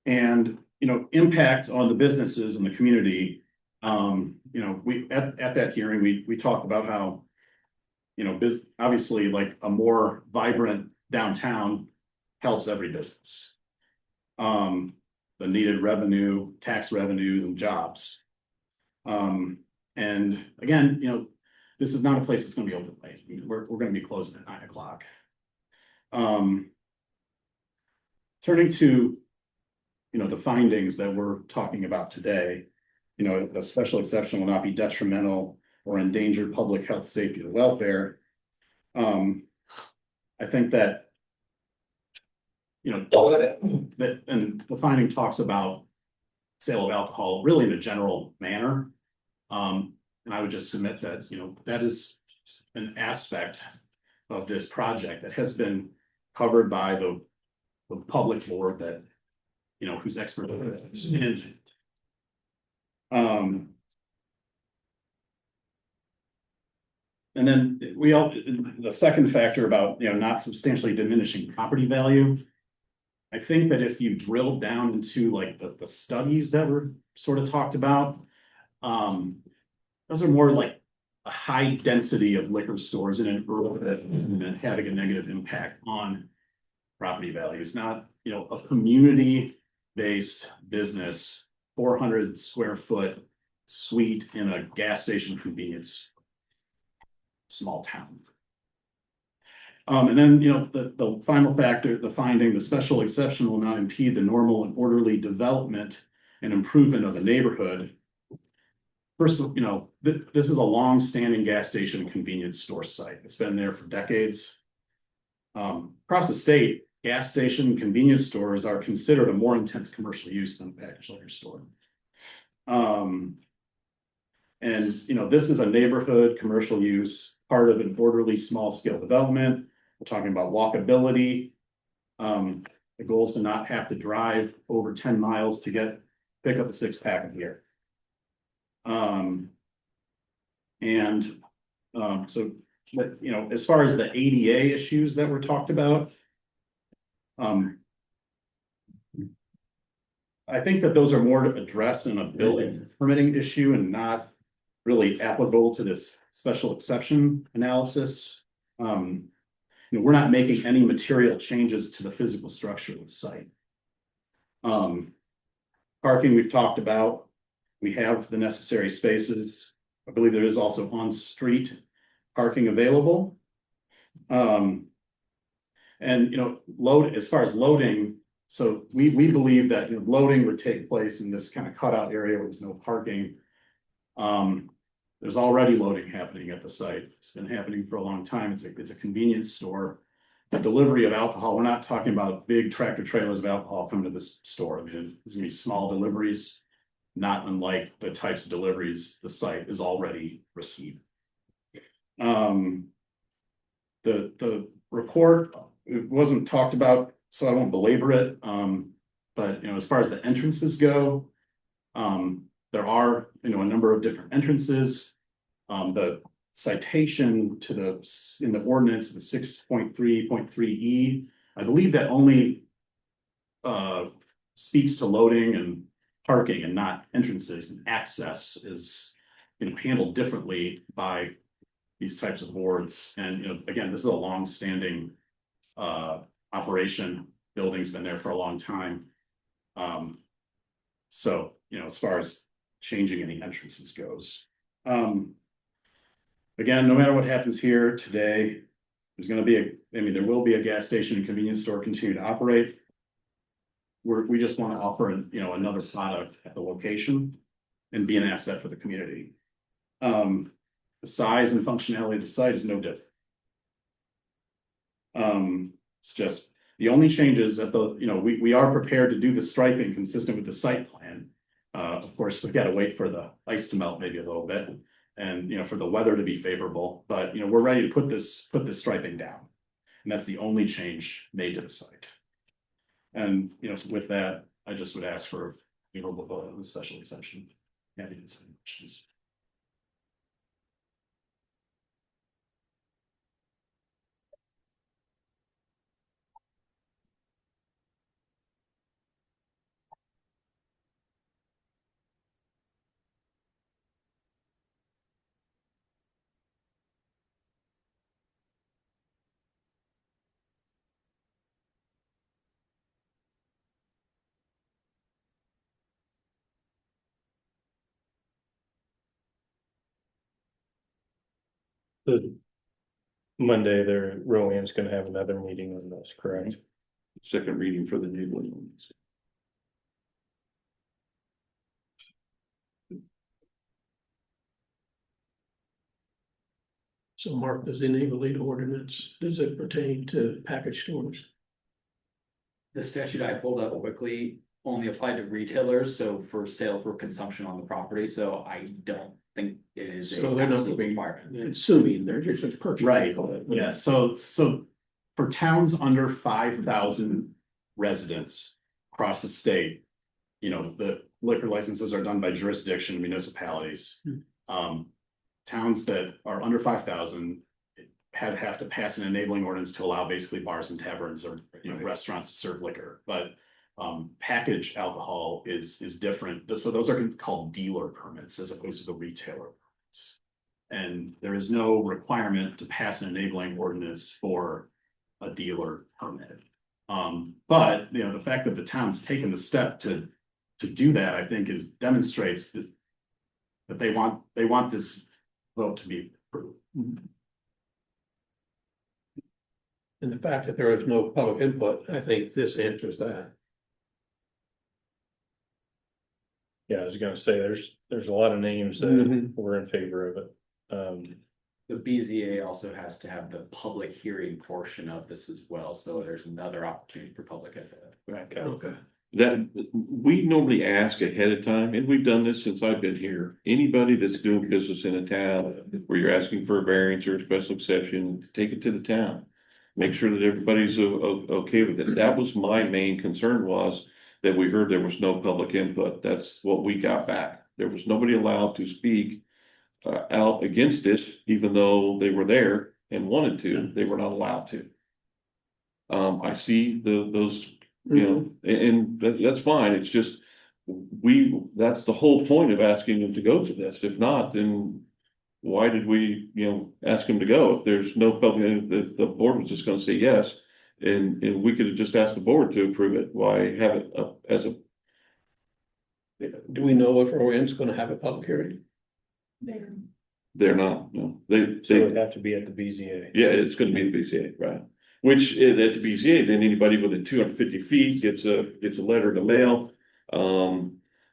And, impact on the businesses and the community. We at that hearing, we talked about how, obviously like a more vibrant downtown helps every business. The needed revenue, tax revenues and jobs. And again, this is not a place that's going to be open late. We're going to be closing at 9 o'clock. Turning to, the findings that we're talking about today, a special exception will not be detrimental or endanger public health, safety, or welfare. I think that, and the finding talks about sale of alcohol really in a general manner. And I would just submit that, that is an aspect of this project that has been covered by the public board that, who's expert in it. And then the second factor about, not substantially diminishing property value. I think that if you drill down into like the studies that were sort of talked about, those are more like a high density of liquor stores in an urban and having a negative impact on property values, not, you know, a community-based business, 400 square foot suite in a gas station convenience small town. And then, you know, the final factor, the finding, the special exception will not impede the normal and orderly development and improvement of the neighborhood. First, you know, this is a long-standing gas station convenience store site. It's been there for decades. Across the state, gas station convenience stores are considered a more intense commercial use than a packaged liquor store. And, you know, this is a neighborhood commercial use, part of an orderly small scale development. We're talking about walkability. The goal is to not have to drive over 10 miles to pick up a 6-pack of beer. So, but, you know, as far as the ADA issues that were talked about, I think that those are more addressed in a building permitting issue and not really applicable to this special exception analysis. You know, we're not making any material changes to the physical structure of the site. Parking we've talked about. We have the necessary spaces. I believe there is also on-street parking available. And, you know, as far as loading, so we believe that, you know, loading would take place in this kind of cutout area where there's no parking. There's already loading happening at the site. It's been happening for a long time. It's a convenience store. The delivery of alcohol, we're not talking about big tractor trailers of alcohol coming to this store. I mean, there's gonna be small deliveries, not unlike the types of deliveries the site is already receiving. The report, it wasn't talked about, so I won't belabor it. But, you know, as far as the entrances go, there are, you know, a number of different entrances. The citation to in the ordinance, the 6.3.3E, I believe that only speaks to loading and parking and not entrances, and access is, you know, handled differently by these types of boards. And, you know, again, this is a long-standing operation. Building's been there for a long time. So, you know, as far as changing any entrances goes. Again, no matter what happens here today, there's going to be there will be a gas station and convenience store continue to operate. We just want to offer, you know, another product at the location and be an asset for the community. The size and functionality of the site is no different. It's just the only changes at the, you know, we are prepared to do the striping consistent with the site plan. Of course, we've got to wait for the ice to melt maybe a little bit, and, you know, for the weather to be favorable. But, you know, we're ready to put this striping down, and that's the only change made to the site. And, you know, so with that, I just would ask for favorable vote on the special exception. Any questions? The Monday, Rowan's gonna have another meeting on this, correct? Second reading for the new one. So Mark, does any of the lead ordinance, does it pertain to package stores? The statute I pulled up quickly only applied to retailers, so for sale for consumption on the property, so I don't think it is. So they're not gonna be requirement. consuming, they're just purchasing. Right, yeah, so for towns under 5,000 residents across the state, you know, the liquor licenses are done by jurisdiction municipalities. Towns that are under 5,000, have to pass an enabling ordinance to allow basically bars and taverns or, you know, Right. restaurants to serve liquor, but. Packaged alcohol is different, so those are called dealer permits as opposed to the retailer permits. And there is no requirement to pass an enabling ordinance for a dealer permit. But, you know, the fact that the town's taken the step to do that, I think demonstrates that they want this vote to be approved. And the fact that there is no public input, I think this answers that. Yeah, I was gonna say, there's a lot of names that Mhm. were in favor of it. The BZA also has to have the public hearing portion of this as well, so there's another opportunity for public input. Okay. That, we normally ask ahead of time, and we've done this since I've been here. Anybody that's doing business in a town where you're asking for a variance or a special exception, take it to the town. Make sure that everybody's okay with it. That was my main concern, was that we heard there was no public input. That's what we got back. There was nobody allowed to speak out against it, even though they were there and wanted to. They were not allowed to. I see those, you know, and that's fine. It's just, that's the whole point of asking them to go to this. If not, then why did we, you know, ask them to go? If there's no public, the board was just gonna say yes. And we could have just asked the board to approve it. Why have it up as a, Do we know if Rowan's gonna have a public hearing? they're not, no, So it'd have to be at the BZA. yeah, it's gonna be the BZA, right? Which at the BZA, then anybody within 250 feet gets a letter in the mail.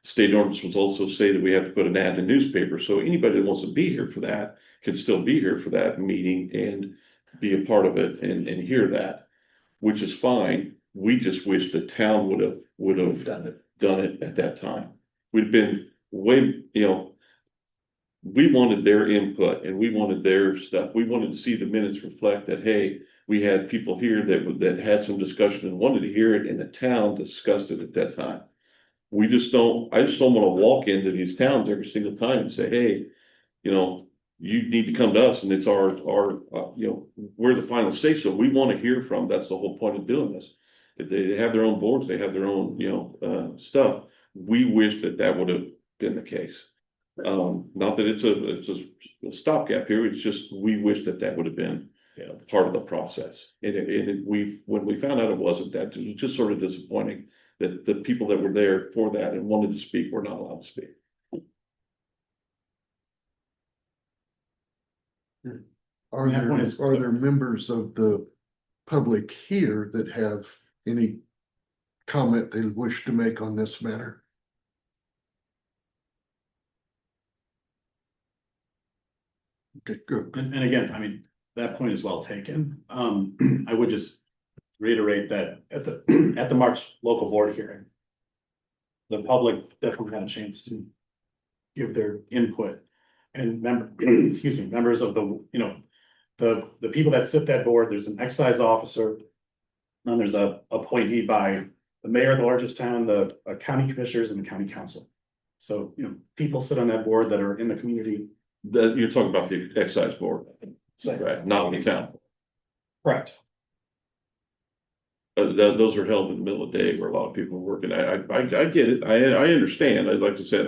State ordinance will also say that we have to put an ad in the newspaper, so anybody that wants to be here for that can still be here for that meeting and be a part of it and hear that, which is fine. We just wish the town would have done it at that time. We'd been way, you know, we wanted their input and we wanted their stuff. We wanted to see the minutes reflect that, hey, we had people here that had some discussion and wanted to hear it, and the town discussed it at that time. I just don't want to walk into these towns every single time and say, hey, you know, you need to come to us and it's our, you know, we're the final say. So we want to hear from, that's the whole point of doing this. If they have their own boards, they have their own, you know, stuff. We wish that would have been the case. Not that it's a stopgap here, it's just, we wish that would have been, you know, part of the process. When we found out it wasn't, that it was just sort of disappointing that the people that were there for that and wanted to speak were not allowed to speak. Are there members of the public here that have any comment they wish to make on this matter? Okay, good. And again, I mean, that point is well taken. I would just reiterate that at the March local board hearing, the public definitely had a chance to give their input, and members of the, you know, the people that sit that board, there's an excise officer, and there's a appointee by the mayor of the largest town, the county commissioners, and the county council. So, you know, people sit on that board that are in the community. That you're talking about the excise board, right? Not the town. Correct. Those are held in the middle of the day where a lot of people are working. I get it. I understand. I'd like to say,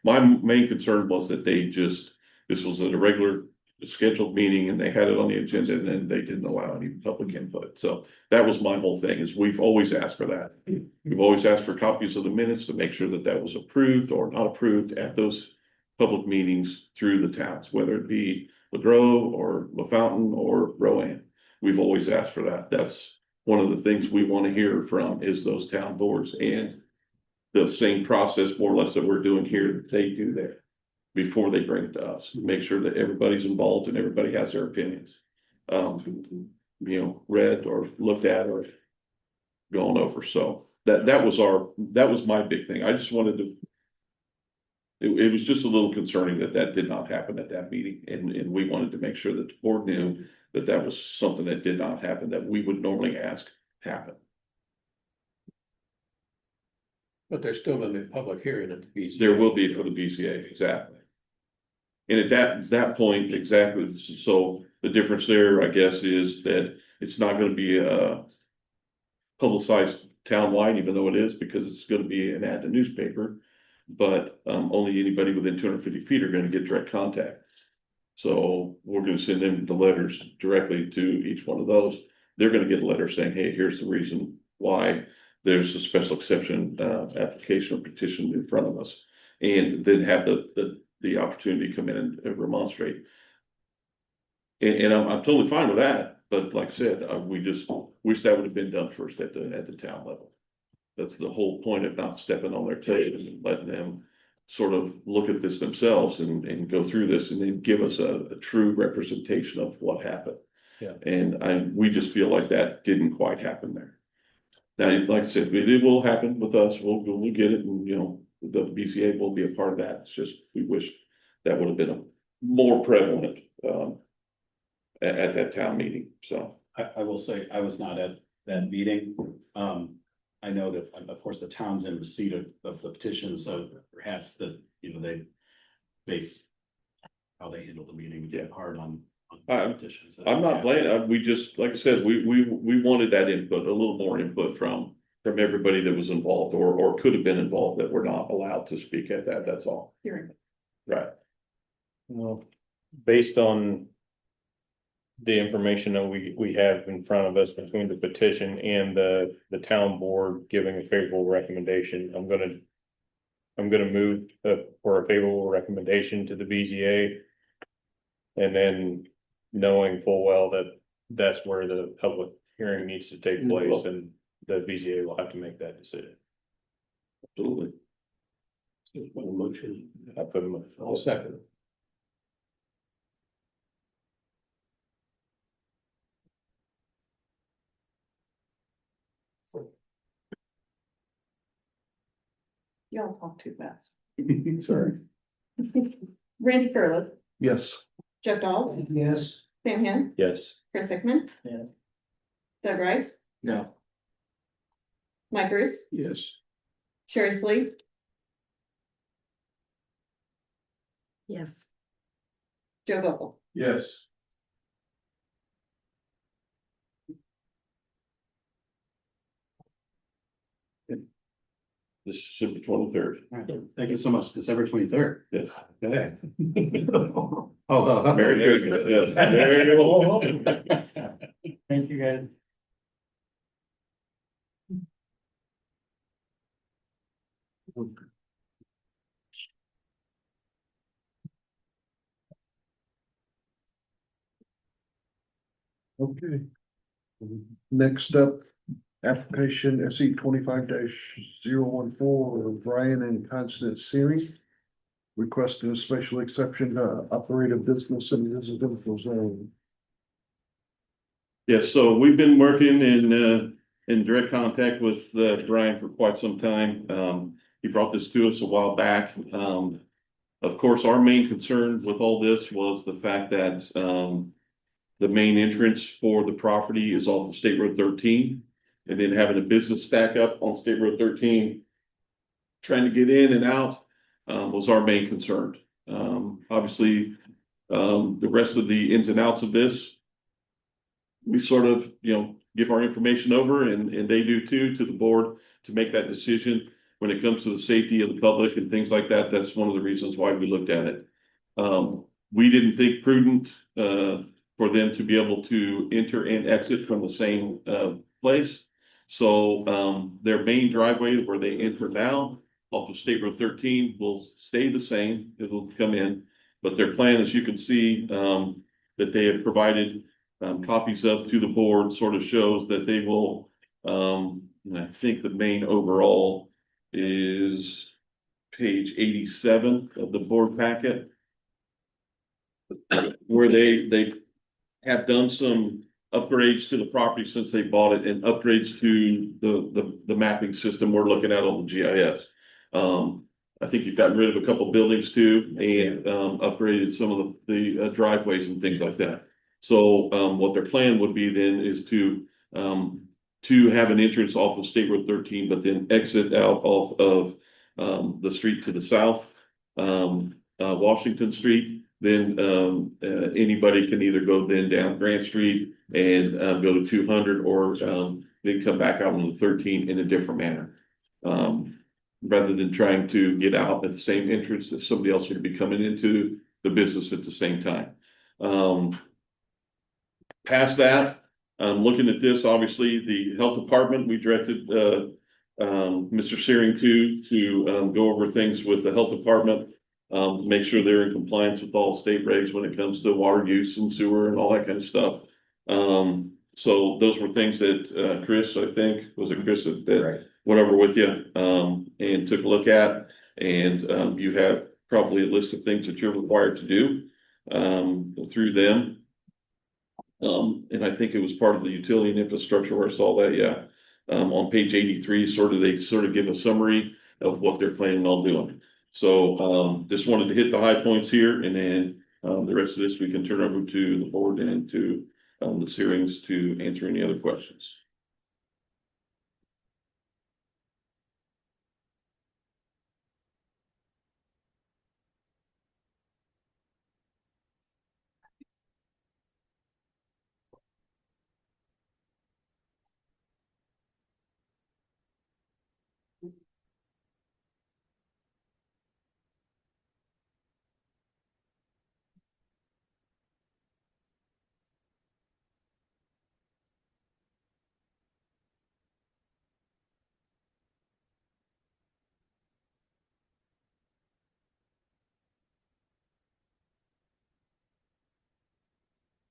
my main concern was that this was a regular scheduled meeting and they had it on the agenda and then they didn't allow any public input. So that was my whole thing, is we've always asked for that. We've always asked for copies of the minutes to make sure that was approved or not approved at those public meetings through the towns, whether it be Ladrow or LaFountain or Rowan. We've always asked for that. That's one of the things we want to hear from, is those town boards, and the same process more or less that we're doing here, that they do there before they bring it to us. Make sure that everybody's involved and everybody has their opinions. You know, read or looked at or gone over. So that was my big thing. I just wanted to, it was just a little concerning that did not happen at that meeting. And we wanted to make sure that the board knew that was something that did not happen, that we would normally ask happen. But there's still gonna be a public hearing at the BZA. There will be for the BCA, exactly. And at that point, exactly, so the difference there, I guess, is that it's not gonna be publicized townwide, even though it is, because it's gonna be an ad in the newspaper. But only anybody within 250 feet are gonna get direct contact. So we're gonna send them the letters directly to each one of those. They're gonna get a letter saying, hey, here's the reason why there's a special exception application or petition in front of us. And then have the opportunity to come in and remonstrate. And I'm totally fine with that, but like I said, we just wish that would have been done first at the town level. That's the whole point of not stepping on their toes and letting them sort of look at this themselves and go through this and then give us a true representation of what happened. Yeah. And we just feel like that didn't quite happen there. Now, like I said, it will happen with us. We'll get it, and the BCA will be a part of that. It's just we wish that would have been a more prevalent at that town meeting. So I will say, I was not at that meeting. I know that, of course, the town's in receipt of the petition, so perhaps that, they base how they handle the meeting, get hard on petitions. I'm not blaming. We just, like I said, we wanted that input, a little more input from everybody that was involved or could have been involved that were not allowed to speak at that. That's all. Hearing. Right. Well, based on the information that we have in front of us between the petition and the town board giving a favorable recommendation, I'm gonna move for a favorable recommendation to the BZA. And then knowing full well that that's where the public hearing needs to take place, and the BZA will have to make that decision. Absolutely. Motion. I put them. I'll second. Y'all talk too fast. Sorry. Randy Curlip, Yes. Jeff Dahl, Yes, Sam Hen, Yes. Chris Hickman. Yeah. Doug Rice, No. Mike Bruce, Yes. Sherry Sleep, Yes. Joe Vogel. Yes. This should be 23rd. All right, thank you so much. December 23rd. Yes. Okay. Oh, Merry Christmas. Yes. Merry Thank you, guys. Okay. Next up, application SE 25-014, Brian and Constance Searing. Requesting a special exception to operate a business in residential zone. Yes, so we've been working in direct contact with Brian for quite some time. He brought this to us a while back. Of course, our main concern with all this was the fact that the main entrance for the property is off of State Road 13. And then having a business stack up on State Road 13, trying to get in and out was our main concern. Obviously, the rest of the ins and outs of this, we sort of, give our information over and they do too, to the board to make that decision when it comes to the safety of the public and things like that. That's one of the reasons why we looked at it. We didn't think prudent for them to be able to enter and exit from the same place. So their main driveway where they enter now off of State Road 13 will stay the same. It'll come in, but their plan, as you can see, that they have provided copies of to the board, sort of shows that they will, and I think the main overall is page 87 of the board packet, where they have done some upgrades to the property since they bought it and upgrades to the mapping system we're looking at on the GIS. I think you've gotten rid of a couple buildings too and upgraded some of the driveways and things like that. So what their plan would be then is to have an entrance off of State Road 13, but then exit out off of the street to the south, Washington Street, then anybody can either go then down Grant Street and go to 200 or then come back out on the 13 in a different manner. Rather than trying to get out at the same entrance that somebody else would be coming into the business at the same time. Past that, looking at this, obviously, the health department, we directed Mr. Searing to go over things with the health department, make sure they're in compliance with all state regs when it comes to water use and sewer and all that kind of stuff. So those were things that Chris, I think, was it Chris that went over with you and took a look at, and you have probably a list of things that you're required to do through them. And I think it was part of the utility and infrastructure where I saw that, yeah. On page 83, they sort of give a summary of what they're planning on doing. So just wanted to hit the high points here, and then the rest of this we can turn over to the board and to the Searings to answer any other questions.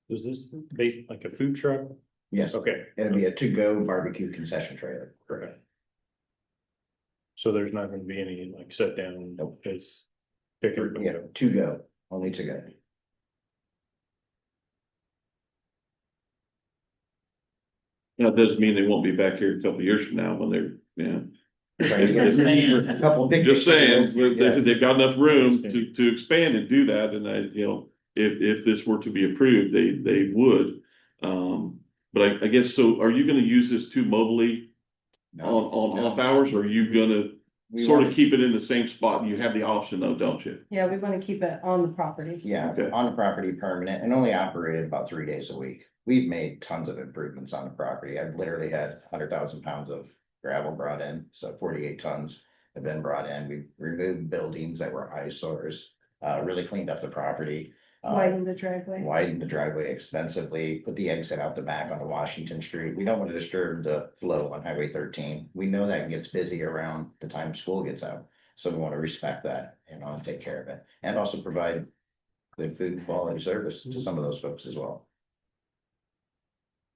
Is this based like a food truck? Yes, Okay, it'll be a to-go barbecue concession trailer. correct. So there's not gonna be any like sit down, it's pick everybody Yeah, up. to go, only to go. Now, it doesn't mean they won't be back here a couple of years from now when they're, yeah. A couple of big. Just saying, Yes. they've got enough room to expand and do that, and if this were to be approved, they would. But I guess, so are you gonna use this too mobily on off hours, or are you gonna sort of keep it in the same spot? You have the option though, don't you? Yeah, we want to keep it on the property. Yeah, Okay. on the property permanent and only operated about 3 days a week. We've made tons of improvements on the property. I've literally had 100,000 pounds of gravel brought in, so 48 tons have been brought in. We've removed buildings that were eyesores, really cleaned up the property. Widen the driveway. Widened the driveway extensively, put the exit out the back onto Washington Street. We don't want to disturb the flow on Highway 13. We know that gets busy around the time school gets out. So we want to respect that, and take care of it, and also provide good food and quality service to some of those folks as well.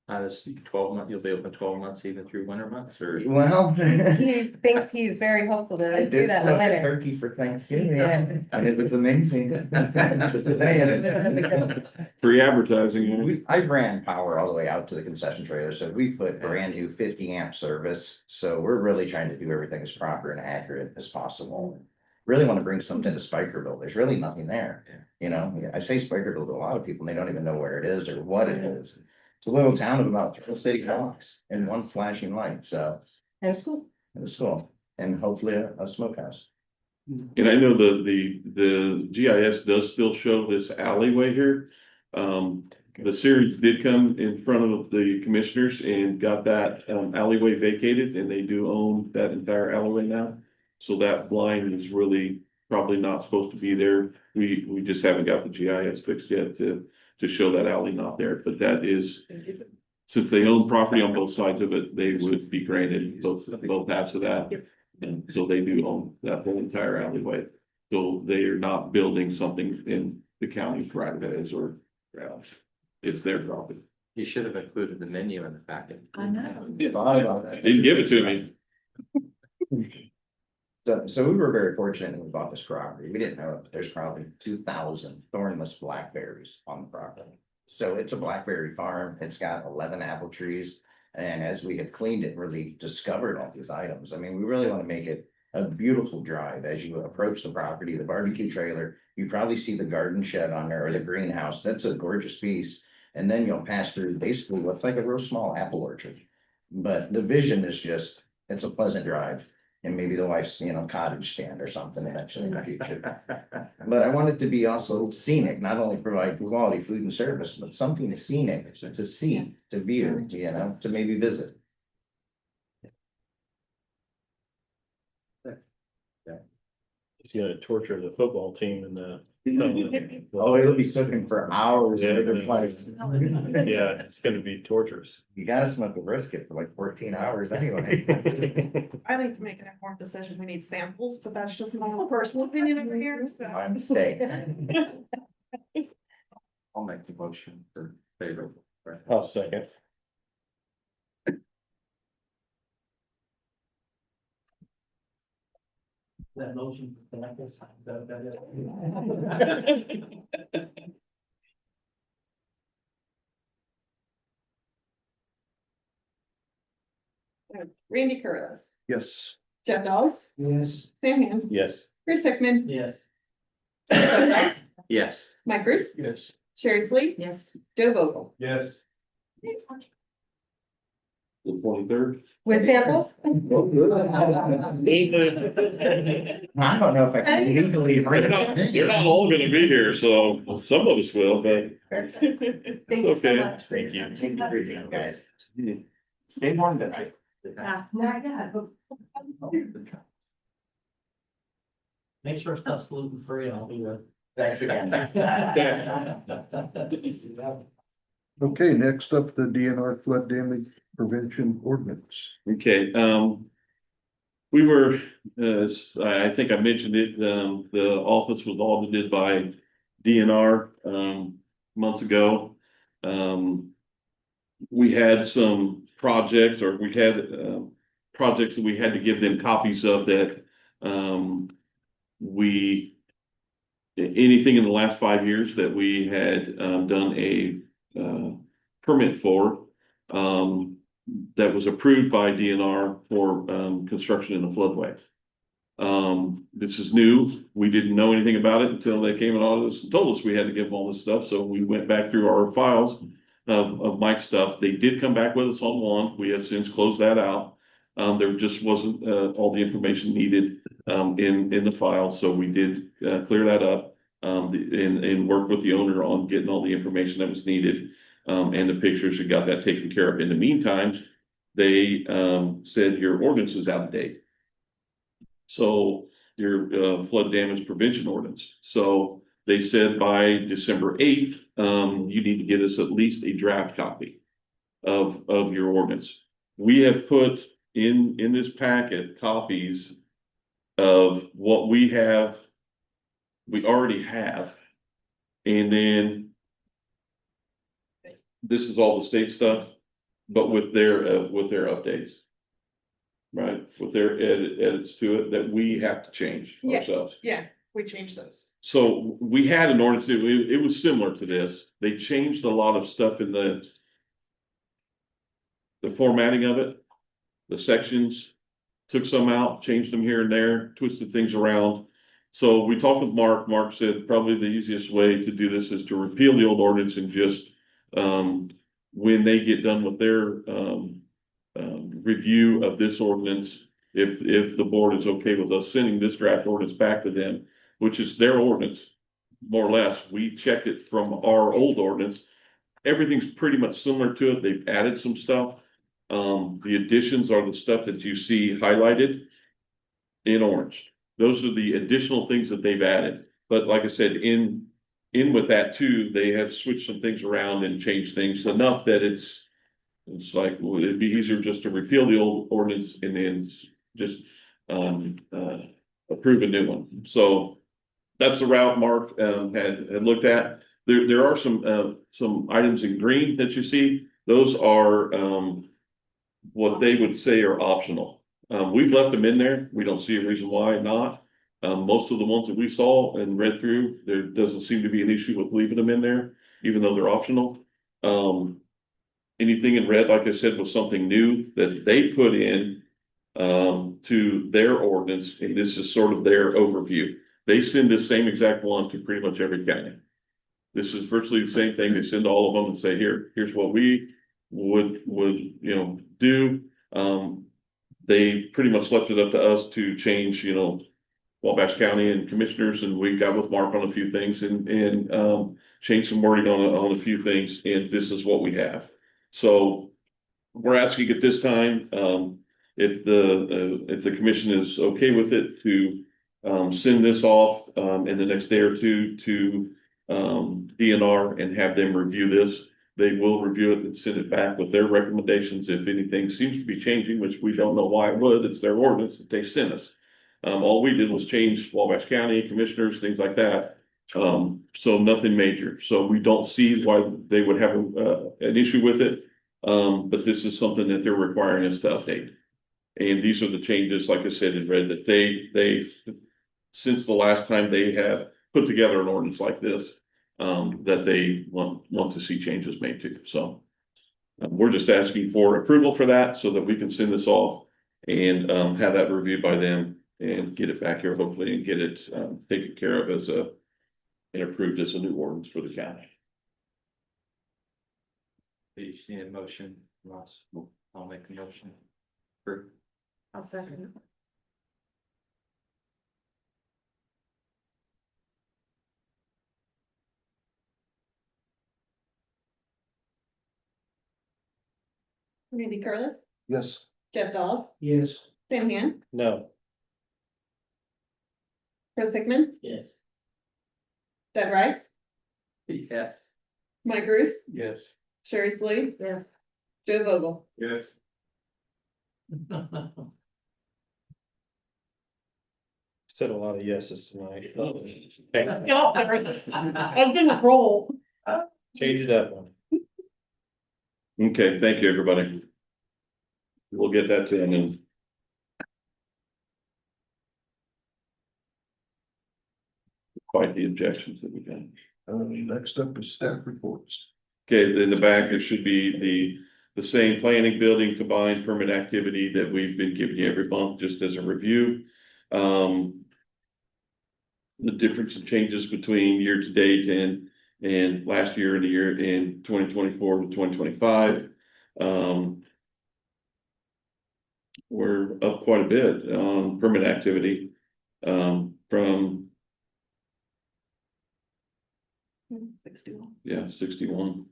This 12 months, you'll be open 12 months even through winter months, or? Well. He thinks he's very hopeful I to do did that smoke a later. turkey for Thanksgiving, Yeah. and it was amazing. Just saying. Free advertising, I ran power all the way out to the concession trailer, so we put brand new 50 amp service. So we're really trying to do everything as proper and accurate as possible. Really want to bring something to Spikerville. There's really nothing there. I say Spikerville to a lot of people, and they don't even know where it is or what it is. It's a little town of about 3 city blocks and one flashing light, so. And a school. In the school, and hopefully a smokehouse. and I know the GIS does still show this alleyway here. The series did come in front of the commissioners and got that alleyway vacated, and they do own that entire alleyway now. So that blind is really probably not supposed to be there. We just haven't got the GIS fixed yet to show that alley not there, but that is, since they own property on both sides of it, they would be granted both halves of that. And so they do own that whole entire alleyway. So they are not building something in the county's right of ways or it's their property. You should have included the menu in the packet. I know. Didn't give it to me. So we were very fortunate when we bought this property. We didn't know it, but there's probably 2,000 thornless blackberries on the property. So it's a blackberry farm. It's got 11 apple trees. And as we had cleaned it, really discovered all these items. I mean, we really want to make it a beautiful drive as you approach the property, the barbecue trailer. You probably see the garden shed on there, or the greenhouse. That's a gorgeous piece. And then you'll pass through basically what's like a real small apple orchard. But the vision is just, it's a pleasant drive. And maybe the wife's, cottage stand or something eventually in the future. But I want it to be also scenic, not only provide quality food and service, but something scenic to see, to view, to maybe visit. He's gonna torture the football team and the. Oh, it'll be cooking for hours in a good place. Yeah, it's gonna be torturous. You gotta smoke a brisket for like 14 hours anyway. I think to make an informed decision, we need samples, but that's just my own personal opinion over here, so. My mistake. I'll make the motion for favorable. I'll second. That motion. For that is that is? Randy Curtis, Yes. Jeff Dawes, Yes. Sam Hand, Yes. Chris Hickman, Yes. Yes. Mike Bruce, Yes. Sherry Sleep, Yes. Joe Vogel. Yes. The 23rd. With samples? I don't know if I can legally. You're not all gonna be here, so some of us will, but Thank you so okay. much. Thank you. Thank you for your time, guys. Stay warm tonight. Make sure stuff's gluten free and I'll be there. Thanks again. Okay, next up, the DNR flood damage prevention ordinance. Okay, we were, as I think I mentioned it, the office was audited by DNR, months ago. We had some projects, or we had, projects that we had to give them copies of that, anything in the last 5 years that we had, done a, permit for, that was approved by DNR for construction in the floodway. This is new. We didn't know anything about it until they came and audited us and told us we had to give them all this stuff. So we went back through our files of Mike's stuff. They did come back with us on one. We have since closed that out. There just wasn't all the information needed in the file, so we did clear that up and work with the owner on getting all the information that was needed. And the pictures, we got that taken care of. In the meantime, they said your ordinance is out of date. So your flood damage prevention ordinance. So they said by December 8th, you need to get us at least a draft copy of your ordinance. We have put in this packet copies of what we already have. And then this is all the state stuff, but with their updates. Right, with their edits to it that we have to change Yeah. ourselves. Yeah, we changed those. So we had an ordinance, it was similar to this. They changed a lot of stuff in the formatting of it, the sections, took some out, changed them here and there, twisted things around. So we talked with Mark. Mark said probably the easiest way to do this is to repeal the old ordinance and just, when they get done with their, review of this ordinance, if the board is okay with us sending this draft ordinance back to them, which is their ordinance, more or less, we checked it from our old ordinance. Everything's pretty much similar to it. They've added some stuff. The additions are the stuff that you see highlighted in orange. Those are the additional things that they've added. But like I said, in with that too, they have switched some things around and changed things enough that it's like, well, it'd be easier just to repeal the old ordinance and then just approve a new one. So that's the route Mark had looked at. There are some items in green that you see. Those are what they would say are optional. We've left them in there. We don't see a reason why not. Most of the ones that we saw and read through, there doesn't seem to be an issue with leaving them in there, even though they're optional. Anything in red, like I said, was something new that they put in to their ordinance, and this is sort of their overview. They send this same exact one to pretty much every county. This is virtually the same thing. They send to all of them and say, here's what we would do. they pretty much left it up to us to change, you know, Wabash County and commissioners, and we got with Mark on a few things and changed some wording on a few things, and this is what we have. So we're asking at this time, if the commission is okay with it, to send this off in the next day or two to DNR and have them review this. They will review it and send it back with their recommendations. If anything seems to be changing, which we don't know why it would, it's their ordinance that they sent us. All we did was change Wabash County commissioners, things like that. So nothing major. So we don't see why they would have an issue with it. But this is something that they're requiring us to update. And these are the changes, like I said in red, that they since the last time they have put together an ordinance like this, that they want to see changes made to. So we're just asking for approval for that so that we can send this off and have that reviewed by them and get it back here hopefully and get it taken care of as and approved as a new ordinance for the county. You just need a motion, Ross. I'll make a motion. I'll second. Randy Curtis, Yes. Jeff Dawes, Yes. Sam Han, No. Chris Hickman, Yes. Doug Rice, Yes. Mike Bruce, Yes. Sherry Slee, Yes. Joe Vogel. Yes. Said a lot of yeses tonight. I didn't roll. Change it up. Okay, thank you, everybody. We'll get that to them and quite the objections that we got. Next up is staff reports. Okay, in the back, there should be the same planning, building, combined permit activity that we've been giving you every month, just as a review. The difference and changes between year to date and last year and the year in 2024 to 2025. We're up quite a bit on permit activity from 61. 61.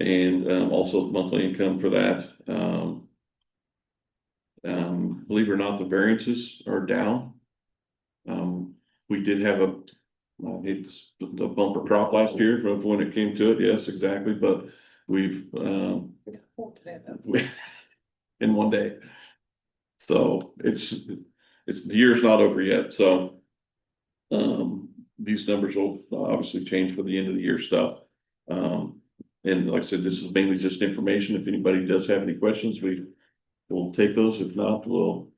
And also monthly income for that. Believe it or not, the variances are down. We did have the bumper crop last year when it came to it. Yes, exactly. But we've in one day. So it's the year's not over yet. So these numbers will obviously change for the end of the year stuff. And like I said, this is mainly just information. If anybody does have any questions, we'll take those. If not, we'll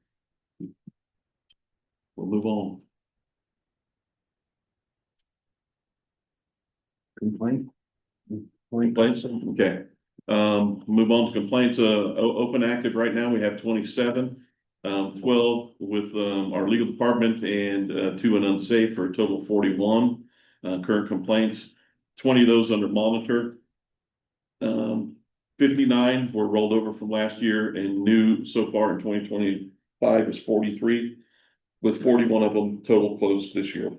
move on. Complaints, okay. Move on to complaints, open active right now, we have 27. 12 with, our legal department and, 2 and unsafe for a total of 41, current complaints. 20 of those under monitor. 59 were rolled over from last year and new so far in 2025 is 43, with 41 of them total closed this year.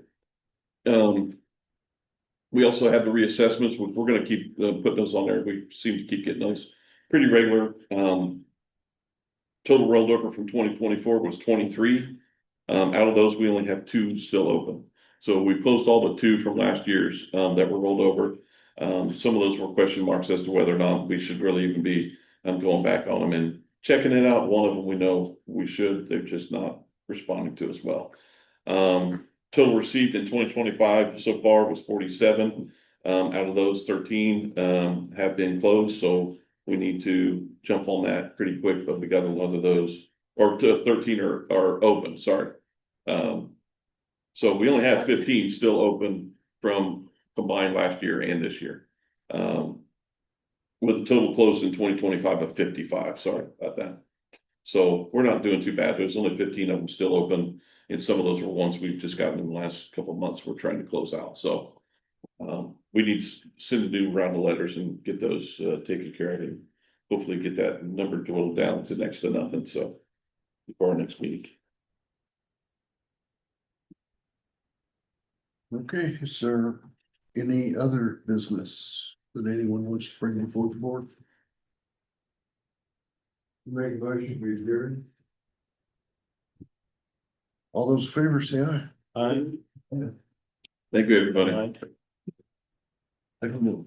We also have the reassessments, which we're gonna keep putting those on there. We seem to keep getting those pretty regular. Total rolled over from 2024 was 23. Out of those, we only have 2 still open. So we closed all but 2 from last year's that were rolled over. Some of those were question marks as to whether or not we should really even be going back on them and checking it out. One of them we know we should, they're just not responding to us well. Total received in 2025 so far was 47. Out of those 13 have been closed, so we need to jump on that pretty quick, but we got a lot of those, or 13 are open, sorry. So we only have 15 still open from combined last year and this year. With a total close in 2025 of 55, sorry about that. So we're not doing too bad. There's only 15 of them still open. And some of those were ones we've just gotten in the last couple of months we're trying to close out. So we need to send a new round of letters and get those taken care of and hopefully get that number dwindled down to next to nothing, so. Before our next meeting. Okay, is there any other business that anyone wants to bring before the board? Make a motion, we adjourn. All those in favor say aye. Aye. Thank you, everybody. I don't know.